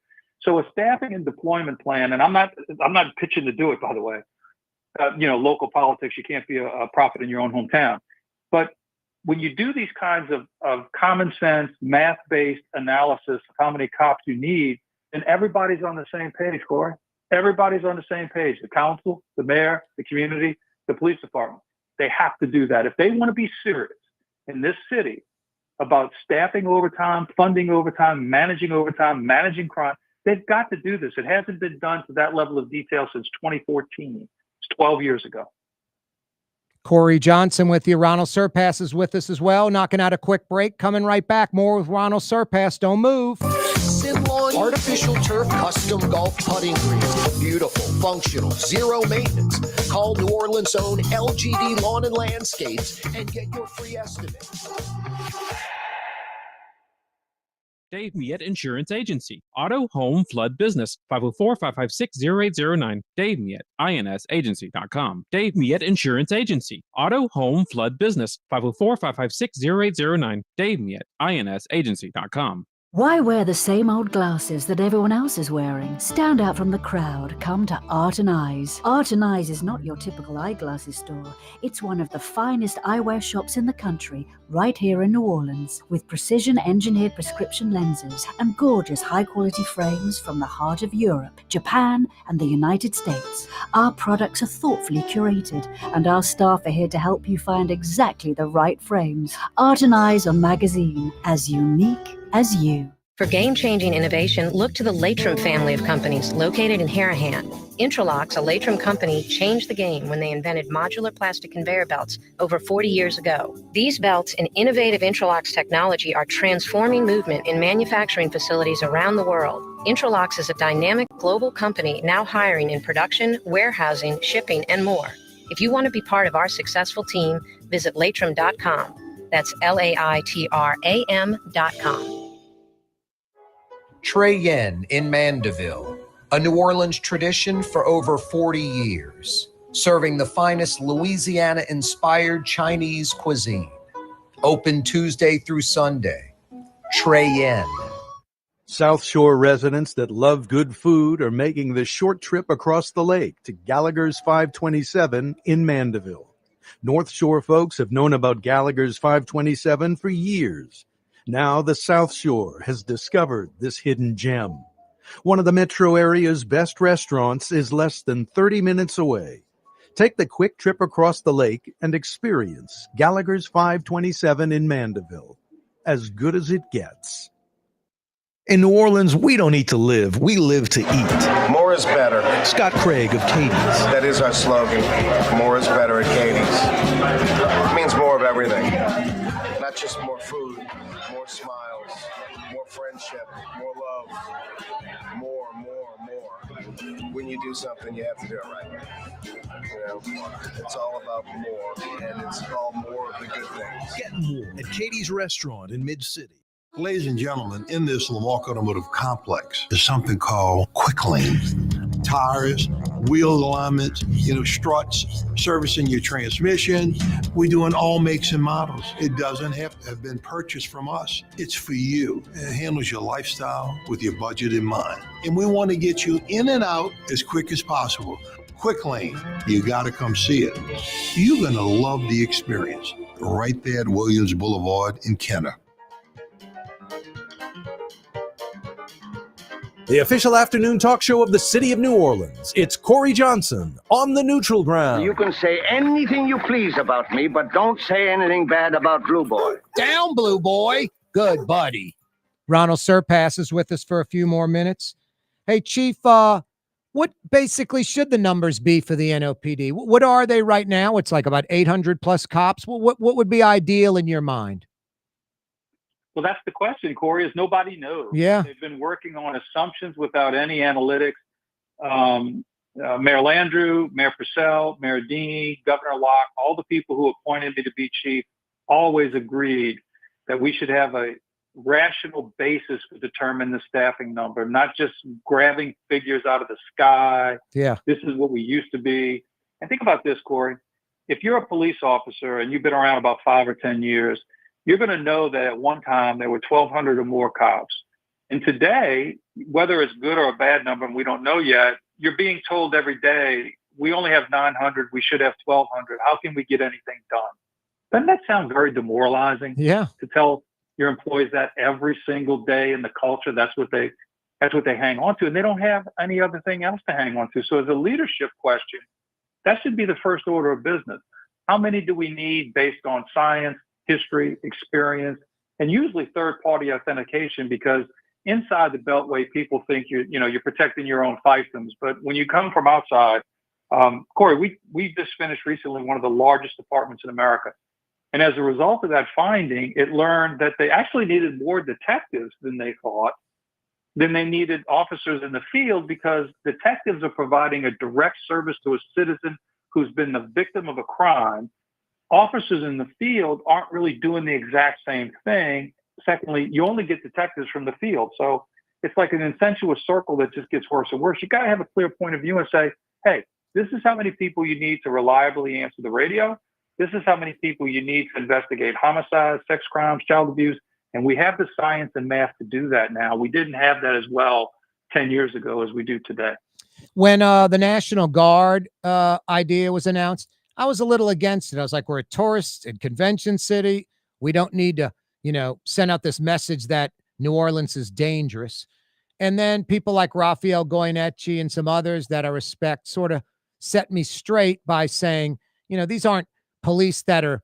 So a staffing and deployment plan, and I'm not pitching to do it, by the way. Local politics, you can't be a prophet in your own hometown. But when you do these kinds of common sense, math-based analysis of how many cops you need, then everybody's on the same page, Corey. Everybody's on the same page. The council, the mayor, the community, the police department. They have to do that. If they want to be serious in this city about staffing overtime, funding overtime, managing crime, they've got to do this. It hasn't been done to that level of detail since 2014. It's 12 years ago. Corey Johnson with you. Ronal Serpas is with us as well. Knocking out a quick break. Coming right back. More with Ronal Serpas. Don't move. Artificial turf custom golf putting greens. Beautiful, functional, zero maintenance. Call New Orleans' own LGD Lawn and Landscapes and get your free estimate. Dave Miet Insurance Agency. Auto, home, flood, business. 504-556-0809. Dave Miet, insagency.com. Dave Miet Insurance Agency. Auto, home, flood, business. 504-556-0809. Dave Miet, insagency.com. Why wear the same old glasses that everyone else is wearing? Stand out from the crowd. Come to Art and Eyes. Art and Eyes is not your typical eyeglasses store. It's one of the finest eyewear shops in the country, right here in New Orleans, with precision-engineered prescription lenses and gorgeous high-quality frames from the heart of Europe, Japan, and the United States. Our products are thoughtfully curated, and our staff are here to help you find exactly the right frames. Art and Eyes on magazine, as unique as you. For game-changing innovation, look to the Latrim family of companies located in Harahan. Intralox, a Latrim company, changed the game when they invented modular plastic conveyor belts over 40 years ago. These belts and innovative Intralox technology are transforming movement in manufacturing facilities around the world. Intralox is a dynamic global company now hiring in production, warehousing, shipping, and more. If you want to be part of our successful team, visit Latrim.com. That's LAITRAM.com. Trey Yen in Mandeville, a New Orleans tradition for over 40 years, serving the finest Louisiana-inspired Chinese cuisine. Open Tuesday through Sunday. Trey Yen. South Shore residents that love good food are making the short trip across the lake to Gallagher's 527 in Mandeville. North Shore folks have known about Gallagher's 527 for years. Now the South Shore has discovered this hidden gem. One of the metro area's best restaurants is less than 30 minutes away. Take the quick trip across the lake and experience Gallagher's 527 in Mandeville. As good as it gets. In New Orleans, we don't eat to live, we live to eat. More is better. Scott Craig of Katie's. That is our slogan. More is better at Katie's. It means more of everything. Not just more food, more smiles, more friendship, more love, more. When you do something, you have to do it right. You know, it's all about more, and it's all more of the good things. Get more at Katie's Restaurant in Mid-City. Ladies and gentlemen, in this Lamarck Automotive Complex is something called Quick Lane. Tires, wheel alignments, struts, servicing your transmission. We do in all makes and models. It doesn't have to have been purchased from us. It's for you. It handles your lifestyle with your budget in mind. And we want to get you in and out as quick as possible. Quick Lane, you got to come see it. You're going to love the experience. Right there at Williams Boulevard in Kenner. The official afternoon talk show of the city of New Orleans. It's Corey Johnson on the neutral ground. You can say anything you please about me, but don't say anything bad about Blue Boy. Down, Blue Boy. Good buddy. Ronal Serpas is with us for a few more minutes. Hey, Chief, what basically should the numbers be for the NOPD? What are they right now? It's like about 800 plus cops. What would be ideal in your mind? Well, that's the question, Corey, is nobody knows. Yeah. They've been working on assumptions without any analytics. Mayor Landrieu, Mayor Purcell, Mayor Dini, Governor Locke, all the people who appointed me to be chief always agreed that we should have a rational basis to determine the staffing number, not just grabbing figures out of the sky. Yeah. This is what we used to be. And think about this, Corey. If you're a police officer and you've been around about 5 or 10 years, you're going to know that at one time there were 1,200 or more cops. And today, whether it's good or a bad number, and we don't know yet, you're being told every day, we only have 900, we should have 1,200. How can we get anything done? Doesn't that sound very demoralizing? Yeah. To tell your employees that every single day in the culture, that's what they That's what they hang on to, and they don't have any other thing else to hang on to. So as a leadership question, that should be the first order of business. How many do we need based on science, history, experience, and usually third-party authentication? Because inside the Beltway, people think you're protecting your own fiefdoms, but when you come from outside, Corey, we just finished recently one of the largest departments in America, and as a result of that finding, it learned that they actually needed more detectives than they thought, than they needed officers in the field, because detectives are providing a direct service to a citizen who's been the victim of a crime. Officers in the field aren't really doing the exact same thing. Secondly, you only get detectives from the field. So it's like an incestuous circle that just gets worse and worse. You got to have a clear point of view and say, hey, this is how many people you need to reliably answer the radio. This is how many people you need to investigate homicides, sex crimes, child abuse. And we have the science and math to do that now. We didn't have that as well 10 years ago as we do today. When the National Guard idea was announced, I was a little against it. I was like, we're a tourist and convention city. We don't need to, send out this message that New Orleans is dangerous. And then people like Raphael Goyeneche and some others that I respect sort of set me straight by saying, these aren't police that are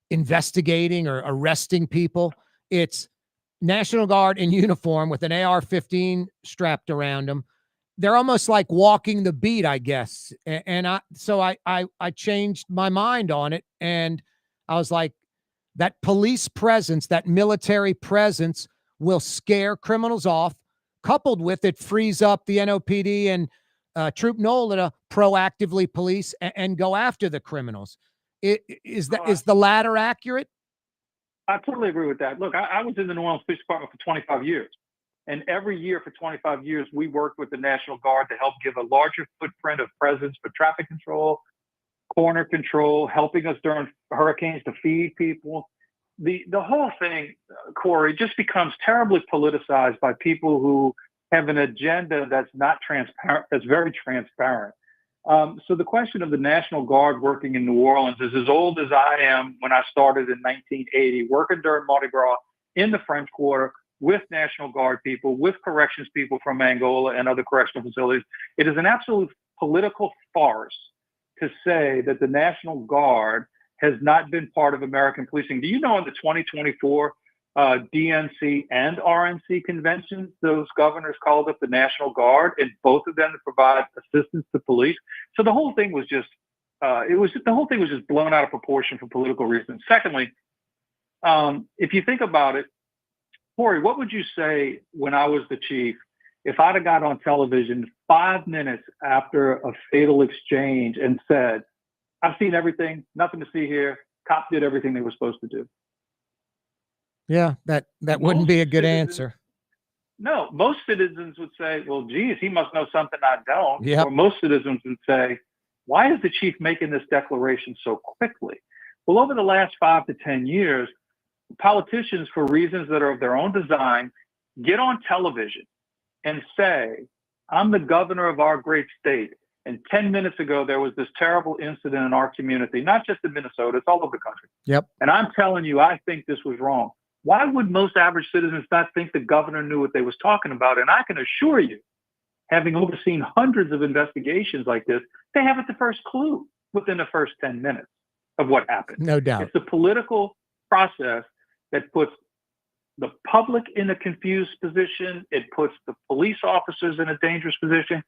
investigating or arresting people. It's National Guard in uniform with an AR-15 strapped around them. They're almost like walking the beat, I guess. And I changed my mind on it. And I was like, that police presence, that military presence will scare criminals off. Coupled with it, frees up the NOPD and Troop NOLA to proactively police and go after the criminals. Is the latter accurate? I totally agree with that. Look, I was in the New Orleans Police Department for 25 years. And every year for 25 years, we worked with the National Guard to help give a larger footprint of presence for traffic control, corner control, helping us during hurricanes to feed people. The whole thing, Corey, just becomes terribly politicized by people who have an agenda that's not transparent, that's very transparent. So the question of the National Guard working in New Orleans is as old as I am when I started in 1980, working during Mardi Gras in the French Quarter, with National Guard people, with corrections people from Angola and other correctional facilities. It is an absolute political farce to say that the National Guard has not been part of American policing. Do you know in the 2024 DNC and RNC conventions, those governors called up the National Guard and both of them to provide assistance to police? So the whole thing was just, blown out of proportion for political reasons. Secondly, if you think about it, Corey, what would you say when I was the chief, if I'd have got on television 5 minutes after a fatal exchange and said, I've seen everything, nothing to see here, cops did everything they were supposed to do? Yeah, that wouldn't be a good answer. No, most citizens would say, well, geez, he must know something I don't. Yep. Or most citizens would say, why is the chief making this declaration so quickly? Well, over the last 5 to 10 years, politicians, for reasons that are of their own design, get on television and say, I'm the governor of our great state. And 10 minutes ago, there was this terrible incident in our community, not just in Minnesota, it's all over the country. Yep. And I'm telling you, I think this was wrong. Why would most average citizens not think the governor knew what they was talking about? And I can assure you, having overseen hundreds of investigations like this, they haven't the first clue within the first 10 minutes of what happened. No doubt. It's a political process that puts the public in a confused position. It puts the police officers in a dangerous position.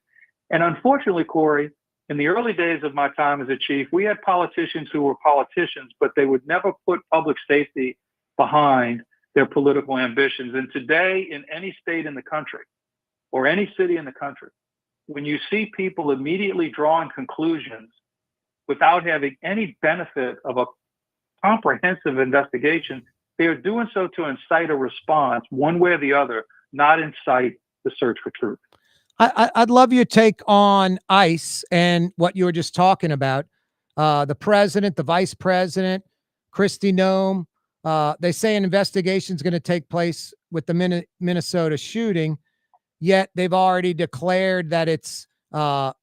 And unfortunately, Corey, in the early days of my time as a chief, we had politicians who were politicians, but they would never put public safety behind their political ambitions. And today, in any state in the country or any city in the country, when you see people immediately drawing conclusions without having any benefit of a comprehensive investigation, they are doing so to incite a response one way or the other, not incite the search for truth. I'd love your take on ICE and what you were just talking about. The president, the vice president, Kristi Noem, they say an investigation is going to take place with the Minnesota shooting, yet they've already declared that it's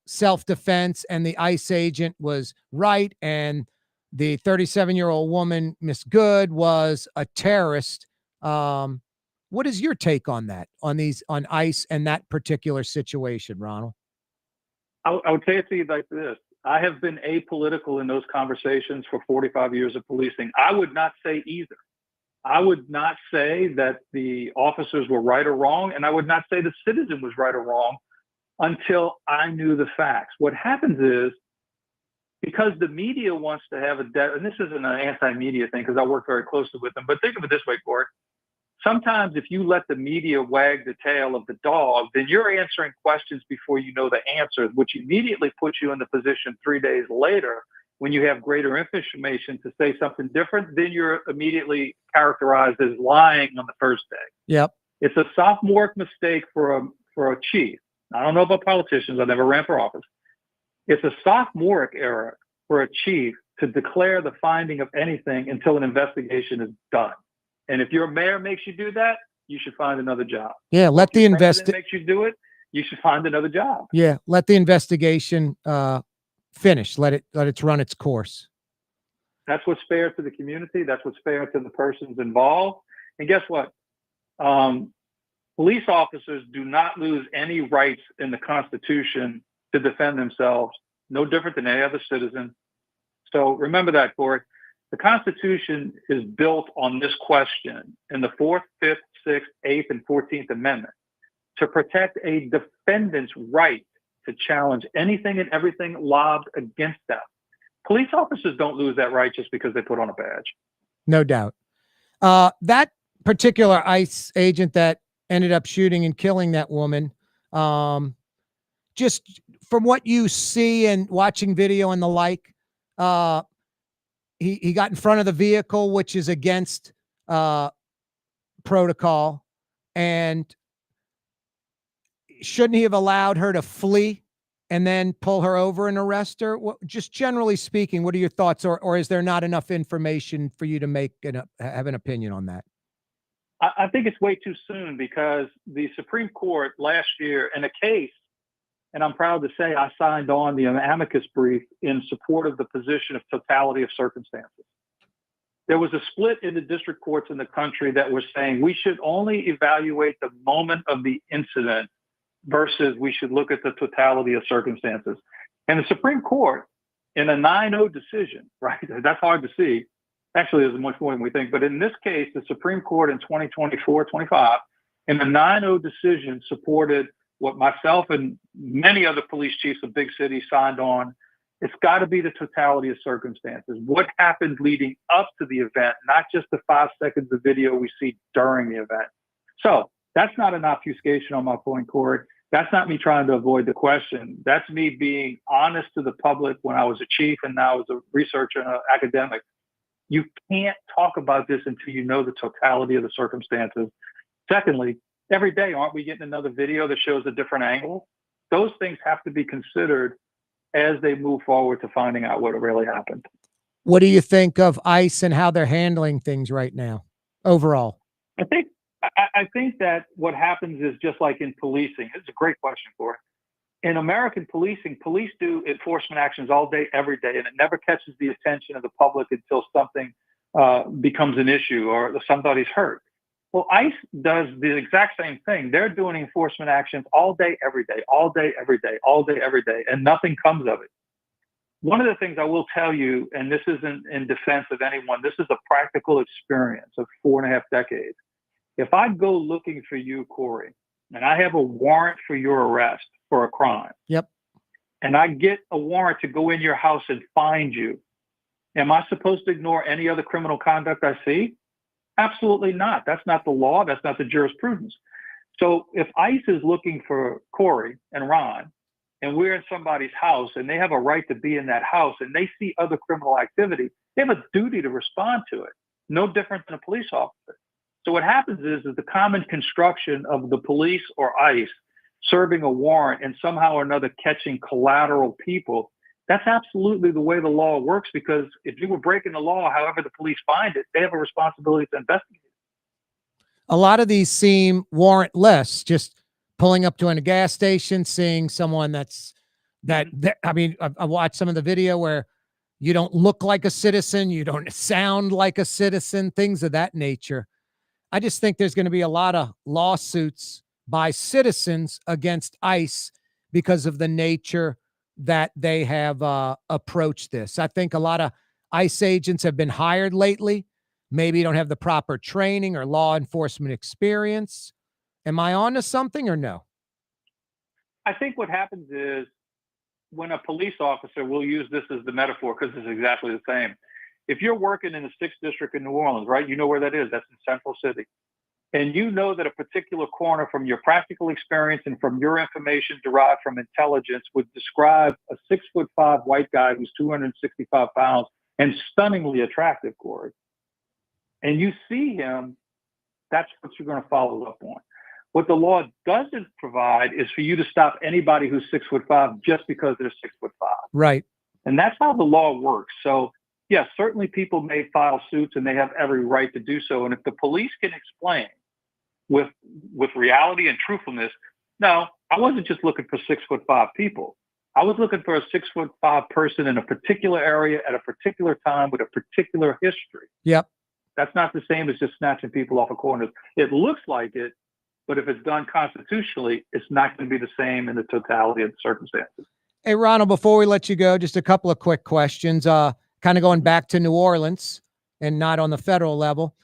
self-defense and the ICE agent was right and the 37-year-old woman, Miss Good, was a terrorist. What What is your take on that, on ICE and that particular situation, Ronald? I would say it to you like this. I have been apolitical in those conversations for 45 years of policing. I would not say either. I would not say that the officers were right or wrong, and I would not say the citizen was right or wrong until I knew the facts. What happens is, because the media wants to have and this isn't an anti-media thing because I work very closely with them, but think of it this way, Court. Sometimes if you let the media wag the tail of the dog, then you're answering questions before you know the answers, which immediately puts you in the position 3 days later when you have greater information to say something different, then you're immediately characterized as lying on the first day. Yep. It's a sophomoric mistake for a chief. I don't know about politicians. I never ran for office. It's a sophomoric error for a chief to declare the finding of anything until an investigation is done. And if your mayor makes you do that, you should find another job. Yeah, let the president makes you do it, you should find another job. Yeah, let the investigation finish. Let it run its course. That's what's fair to the community. That's what's fair to the persons involved. And guess what? Police officers do not lose any rights in the Constitution to defend themselves, no different than any other citizen. So remember that, Corey. The Constitution is built on this question in the 4th, 5th, 6th, 8th, and 14th Amendment to protect a defendant's right to challenge anything and everything lobbed against them. Police officers don't lose that right just because they put on a badge. No doubt. That particular ICE agent that ended up shooting and killing that woman, just from what you see and watching video and the like, he got in front of the vehicle, which is against protocol, and shouldn't he have allowed her to flee and then pull her over and arrest her? Just generally speaking, what are your thoughts, or is there not enough information for you to have an opinion on that? I think it's way too soon because the Supreme Court last year in a case, and I'm proud to say I signed on the amicus brief in support of the position of totality of circumstances. There was a split in the district courts in the country that were saying we should only evaluate the moment of the incident versus we should look at the totality of circumstances. And the Supreme Court, in a 9-0 decision, right? That's hard to see. Actually, there's much more than we think. But in this case, the Supreme Court in 2024-25, in a 9-0 decision, supported what myself and many other police chiefs of big cities signed on. It's got to be the totality of circumstances. What happened leading up to the event, not just the 5 seconds of video we see during the event. So that's not an obfuscation on my point, Corey. That's not me trying to avoid the question. That's me being honest to the public when I was a chief and now as a researcher and an academic. You can't talk about this until you know the totality of the circumstances. Secondly, every day, aren't we getting another video that shows a different angle? Those things have to be considered as they move forward to finding out what really happened. What do you think of ICE and how they're handling things right now, overall? I think that what happens is just like in policing. It's a great question, Corey. In American policing, police do enforcement actions all day, every day, and it never catches the attention of the public until something becomes an issue or somebody's hurt. Well, ICE does the exact same thing. They're doing enforcement actions all day, every day, all day, every day, all day, every day, and nothing comes of it. One of the things I will tell you, and this isn't in defense of anyone, this is a practical experience of 4.5 decades. If I go looking for you, Corey, and I have a warrant for your arrest for a crime, yep, and I get a warrant to go in your house and find you, am I supposed to ignore any other criminal conduct I see? Absolutely not. That's not the law. That's not the jurisprudence. So if ICE is looking for Corey and Ron, and we're in somebody's house and they have a right to be in that house and they see other criminal activity, they have a duty to respond to it. No different than a police officer. So what happens is the common construction of the police or ICE serving a warrant and somehow or another catching collateral people, that's absolutely the way the law works, because if you were breaking the law, however the police find it, they have a responsibility to investigate. A lot of these seem warrantless, just pulling up to a gas station, seeing someone I mean, I watched some of the video where you don't look like a citizen, you don't sound like a citizen, things of that nature. I just think there's going to be a lot of lawsuits by citizens against ICE because of the nature that they have approached this. I think a lot of ICE agents have been hired lately. Maybe don't have the proper training or law enforcement experience. Am I on to something or no? I think what happens is when a police officer, we'll use this as the metaphor because it's exactly the same. If you're working in the 6th District in New Orleans, right? You know where that is. That's in Central City. And you know that a particular corner from your practical experience and from your information derived from intelligence would describe a 6'5" white guy who's 265 pounds and stunningly attractive, Corey. And you see him, that's what you're going to follow up on. What the law doesn't provide is for you to stop anybody who's 6'5" just because they're 6'5". Right. And that's how the law works. So, yes, certainly people may file suits and they have every right to do so. And if the police can explain with reality and truthfulness, no, I wasn't just looking for 6'5" people. I was looking for a 6'5" person in a particular area at a particular time with a particular history. Yep. That's not the same as just snatching people off of corners. It looks like it, but if it's done constitutionally, it's not going to be the same in the totality of the circumstances. Hey, Ronald, before we let you go, just a couple of quick questions, kind of going back to New Orleans and not on the federal level.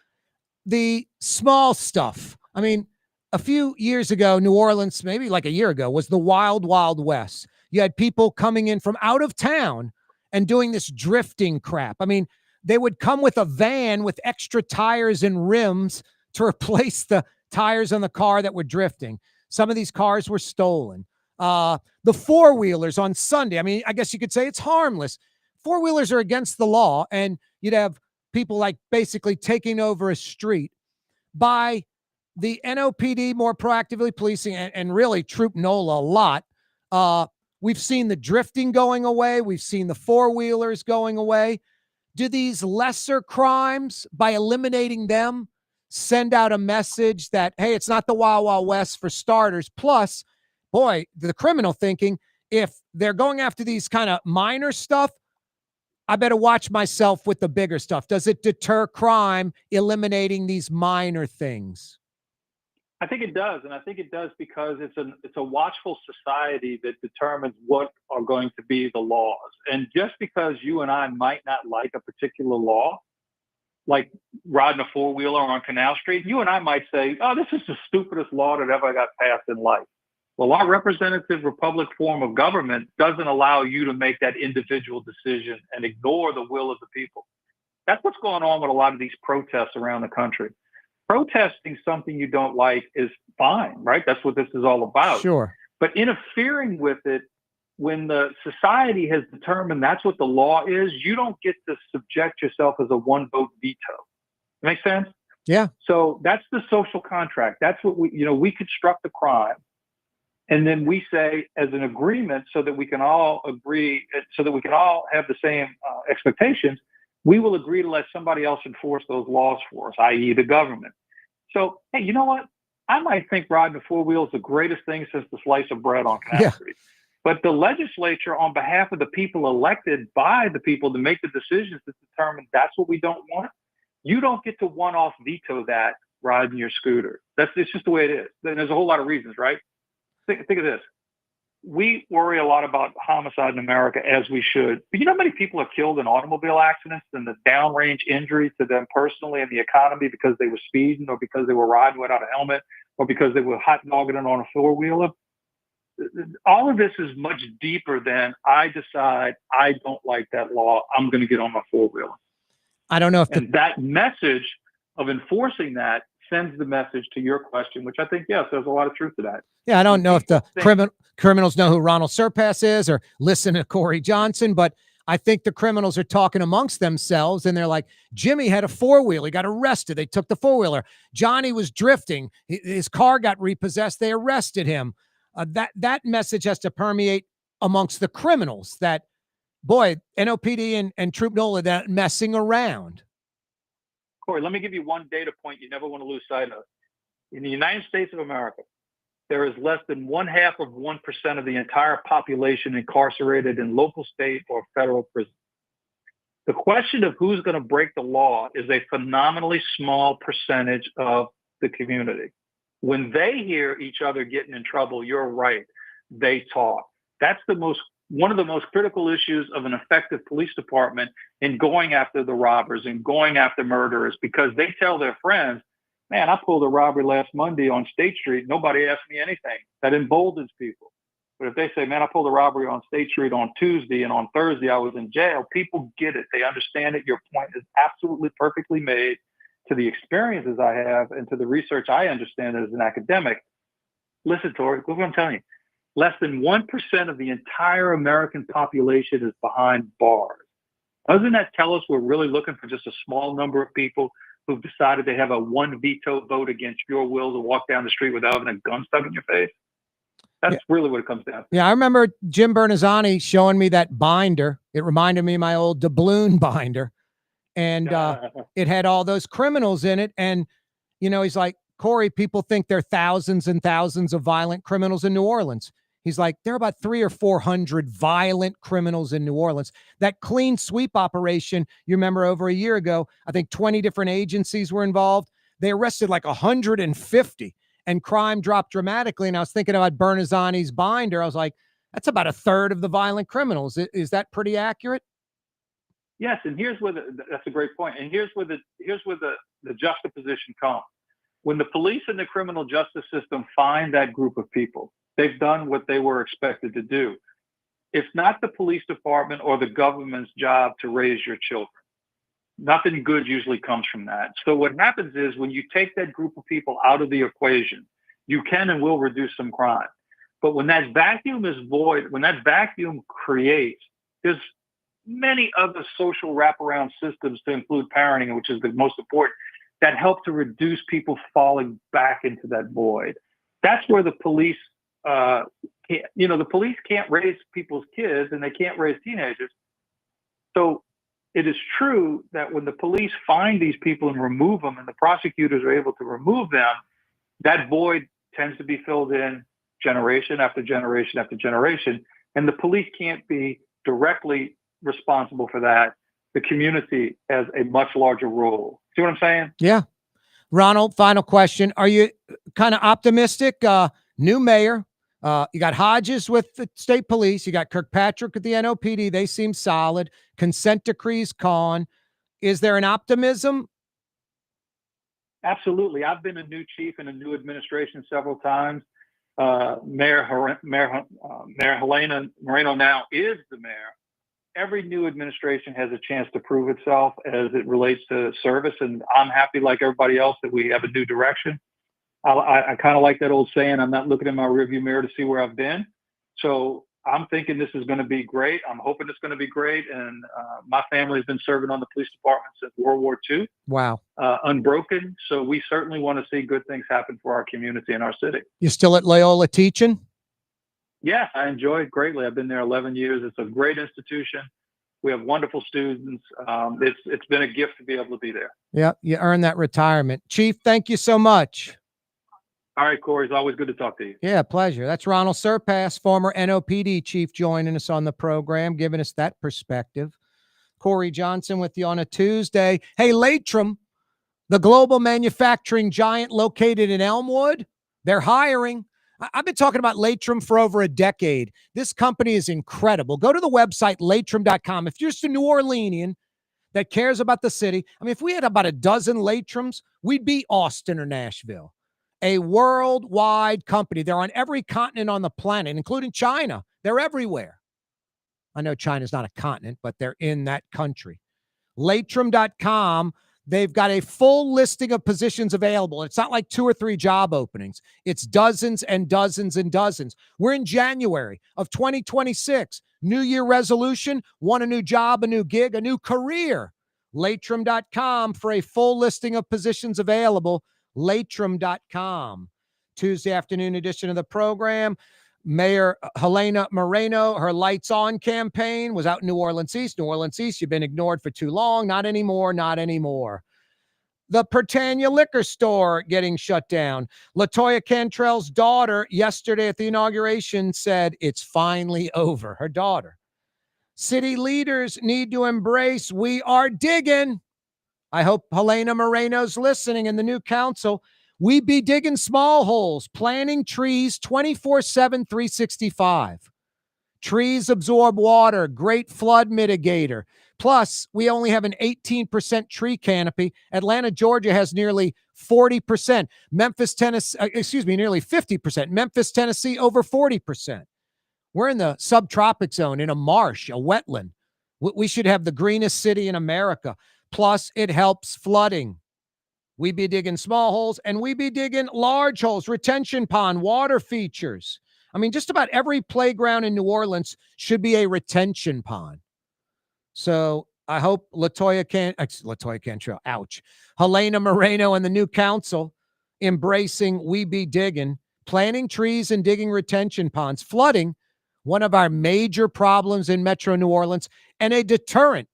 The small stuff. I mean, a few years ago, New Orleans, maybe like a year ago, was the wild, wild west. You had people coming in from out of town and doing this drifting crap. I mean, they would come with a van with extra tires and rims to replace the tires on the car that were drifting. Some of these cars were stolen. The four-wheelers on Sunday, I mean, I guess you could say it's harmless. Four-wheelers are against the law, and you'd have people like basically taking over a street. By the NOPD more proactively policing and really Troop NOLA a lot, we've seen the drifting going away. We've seen the four-wheelers going away. Do these lesser crimes, by eliminating them, send out a message that, hey, it's not the Wild Wild West for starters? Plus, boy, the criminal thinking, if they're going after these kind of minor stuff, I better watch myself with the bigger stuff. Does it deter crime, eliminating these minor things? I think it does, and I think it does because it's a watchful society that determines what are going to be the laws. And just because you and I might not like a particular law, like riding a four-wheeler on Canal Street, you and I might say, oh, this is the stupidest law that ever got passed in life. Well, our representative republic form of government doesn't allow you to make that individual decision and ignore the will of the people. That's what's going on with a lot of these protests around the country. Protesting something you don't like is fine, right? That's what this is all about. Sure. But interfering with it when the society has determined that's what the law is, you don't get to subject yourself as a one-vote veto. Make sense? Yeah. So that's the social contract. That's what we construct the crime. And then we say as an agreement so that we can all agree, so that we can all have the same expectations, we will agree to let somebody else enforce those laws for us, i.e. the government. So, hey, you know what? I might think riding a four-wheel is the greatest thing since the slice of bread on Canal Street. But the legislature, on behalf of the people elected by the people to make the decisions to determine that's what we don't want, you don't get to one-off veto that riding your scooter. It's just the way it is. And there's a whole lot of reasons, right? Think of this. We worry a lot about homicide in America, as we should. But you know how many people are killed in automobile accidents and the downrange injury to them personally and the economy because they were speeding or because they were riding without a helmet or because they were hot dogging it on a four-wheeler? All of this is much deeper than I decide I don't like that law. I'm going to get on my four-wheeler. I don't know if that message of enforcing that sends the message to your question, which I think, yes, there's a lot of truth to that. Yeah, I don't know if the criminals know who Ronal Serpas is or listen to Corey Johnson, but I think the criminals are talking amongst themselves, and they're like, Jimmy had a four-wheeler. He got arrested. They took the four-wheeler. Johnny was drifting. His car got repossessed. They arrested him. That message has to permeate amongst the criminals that, boy, NOPD and Troop NOLA, that messing around. Corey, let me give you one data point you never want to lose sight of. In the United States of America, there is less than 0.5% of the entire population incarcerated in local, state, or federal prison. The question of who's going to break the law is a phenomenally small percentage of the community. When they hear each other getting in trouble, you're right, they talk. That's one of the most critical issues of an effective police department in going after the robbers and going after murderers, because they tell their friends, man, I pulled a robbery last Monday on State Street. Nobody asked me anything. That emboldens people. But if they say, man, I pulled a robbery on State Street on Tuesday and on Thursday I was in jail, people get it. They understand it. Your point is absolutely perfectly made. To the experiences I have and to the research I understand as an academic, listen, Tori, look what I'm telling you. Less than 1% of the entire American population is behind bars. Doesn't that tell us we're really looking for just a small number of people who've decided they have a one veto vote against your will to walk down the street without having a gun stuck in your face? That's really what it comes down to. Yeah, I remember Jim Bernazzani showing me that binder. It reminded me of my old doubloon binder. And it had all those criminals in it. And, you know, he's like, Corey, people think there are thousands and thousands of violent criminals in New Orleans. He's like, there are about 300 or 400 violent criminals in New Orleans. That clean sweep operation, you remember over a year ago, I think 20 different agencies were involved. They arrested like 150 and crime dropped dramatically. And I was thinking about Bernazzani's binder. I was like, that's about a third of the violent criminals. Is that pretty accurate? Yes, and here's where that's a great point. And here's where the juxtaposition comes. When the police and the criminal justice system find that group of people, they've done what they were expected to do. It's not the police department or the government's job to raise your children. Nothing good usually comes from that. So what happens is when you take that group of people out of the equation, you can and will reduce some crime. But when that vacuum is void, when that vacuum creates, there's many other social wraparound systems to include parenting, which is the most important, that help to reduce people falling back into that void. That's where the police, the police can't raise people's kids and they can't raise teenagers. So it is true that when the police find these people and remove them and the prosecutors are able to remove them, that void tends to be filled in generation after generation after generation. And the police can't be directly responsible for that. The community has a much larger role. See what I'm saying? Yeah. Ronald, final question. Are you kind of optimistic? New mayor. You got Hodges with the state police. You got Kirkpatrick at the NOPD. They seem solid. Consent decrees gone. Is there an optimism? Absolutely. I've been a new chief in a new administration several times. Mayor Helena Moreno now is the mayor. Every new administration has a chance to prove itself as it relates to service. And I'm happy, like everybody else, that we have a new direction. I kind of like that old saying, I'm not looking in my rearview mirror to see where I've been. So I'm thinking this is going to be great. I'm hoping it's going to be great. And my family has been serving on the police department since World War II. Wow. Unbroken. So we certainly want to see good things happen for our community and our city. You still at Loyola teaching? Yeah, I enjoy it greatly. I've been there 11 years. It's a great institution. We have wonderful students. It's been a gift to be able to be there. Yeah, you earned that retirement. Chief, thank you so much. All right, Corey, it's always good to talk to you. Yeah, pleasure. That's Ronal Serpas, former NOPD chief, joining us on the program, giving us that perspective. Corey Johnson with you on a Tuesday. Hey, Latrim, the global manufacturing giant located in Elmwood, they're hiring. I've been talking about Latrim for over a decade. This company is incredible. Go to the website, latrim.com. If you're just a New Orleanian that cares about the city, I mean, if we had about a dozen Latrims, we'd be Austin or Nashville. A worldwide company. They're on every continent on the planet, including China. They're everywhere. I know China's not a continent, but they're in that country. Latrim.com. They've got a full listing of positions available. It's not like 2 or 3 job openings. It's dozens and dozens and dozens. We're in January of 2026. New Year resolution, want a new job, a new gig, a new career. Latrim.com for a full listing of positions available. Latrim.com. Tuesday afternoon edition of the program. Mayor Helena Moreno, her Lights On campaign was out in New Orleans East. New Orleans East, you've been ignored for too long. Not anymore, not anymore. The Britannia liquor store getting shut down. LaToya Cantrell's daughter yesterday at the inauguration said it's finally over. Her daughter City leaders need to embrace we are digging. I hope Helena Moreno's listening in the new council. We be digging small holes, planting trees 24/7, 365. Trees absorb water, great flood mitigator. Plus, we only have an 18% tree canopy. Atlanta, Georgia has nearly 40%. Memphis, Tennessee, nearly 50%. Memphis, Tennessee, over 40%. We're in the subtropic zone, in a marsh, a wetland. We should have the greenest city in America. Plus, it helps flooding. We be digging small holes, and we be digging large holes, retention pond, water features. I mean, just about every playground in New Orleans should be a retention pond. So I hope Latoya Cantrell, ouch, Helena Moreno and the new council embracing we be digging, planting trees and digging retention ponds, flooding, one of our major problems in Metro New Orleans, and a deterrent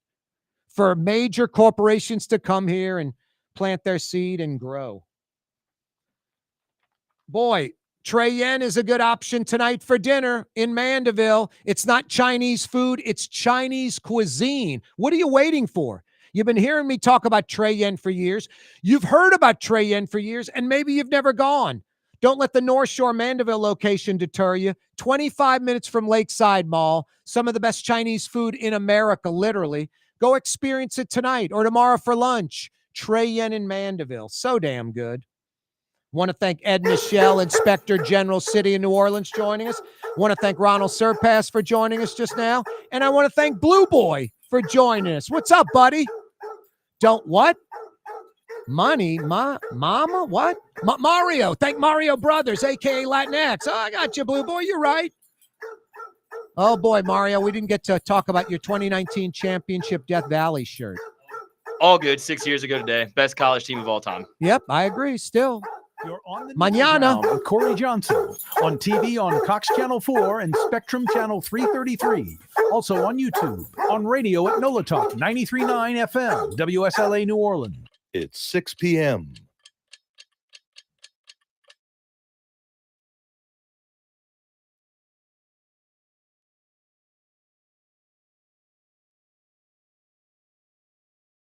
for major corporations to come here and plant their seed and grow. Boy, Trey Yen is a good option tonight for dinner in Mandeville. It's not Chinese food, it's Chinese cuisine. What are you waiting for? You've been hearing me talk about Trey Yen for years. You've heard about Trey Yen for years, and maybe you've never gone. Don't let the North Shore Mandeville location deter you. 25 minutes from Lakeside Mall, some of the best Chinese food in America, literally. Go experience it tonight or tomorrow for lunch. Trey Yen in Mandeville. So damn good. Want to thank Ed Michel, Inspector General, City of New Orleans, joining us. Want to thank Ronal Serpas for joining us just now. And I want to thank Blue Boy for joining us. What's up, buddy? Don't what? Money, mama, what? Mario. Thank Mario Brothers, a.k.a. Latinx. Oh, I got you, Blue Boy. You're right. Oh, boy, Mario, we didn't get to talk about your 2019 championship Death Valley shirt. All good. 6 years ago today. Best college team of all time. Yep, I agree. Still. You're on the Mañana with Corey Johnson on TV on Cox Channel 4 and Spectrum Channel 333. Also on YouTube, on radio at NOLA Talk 93.9 FM, WSLA New Orleans. It's 6 p.m.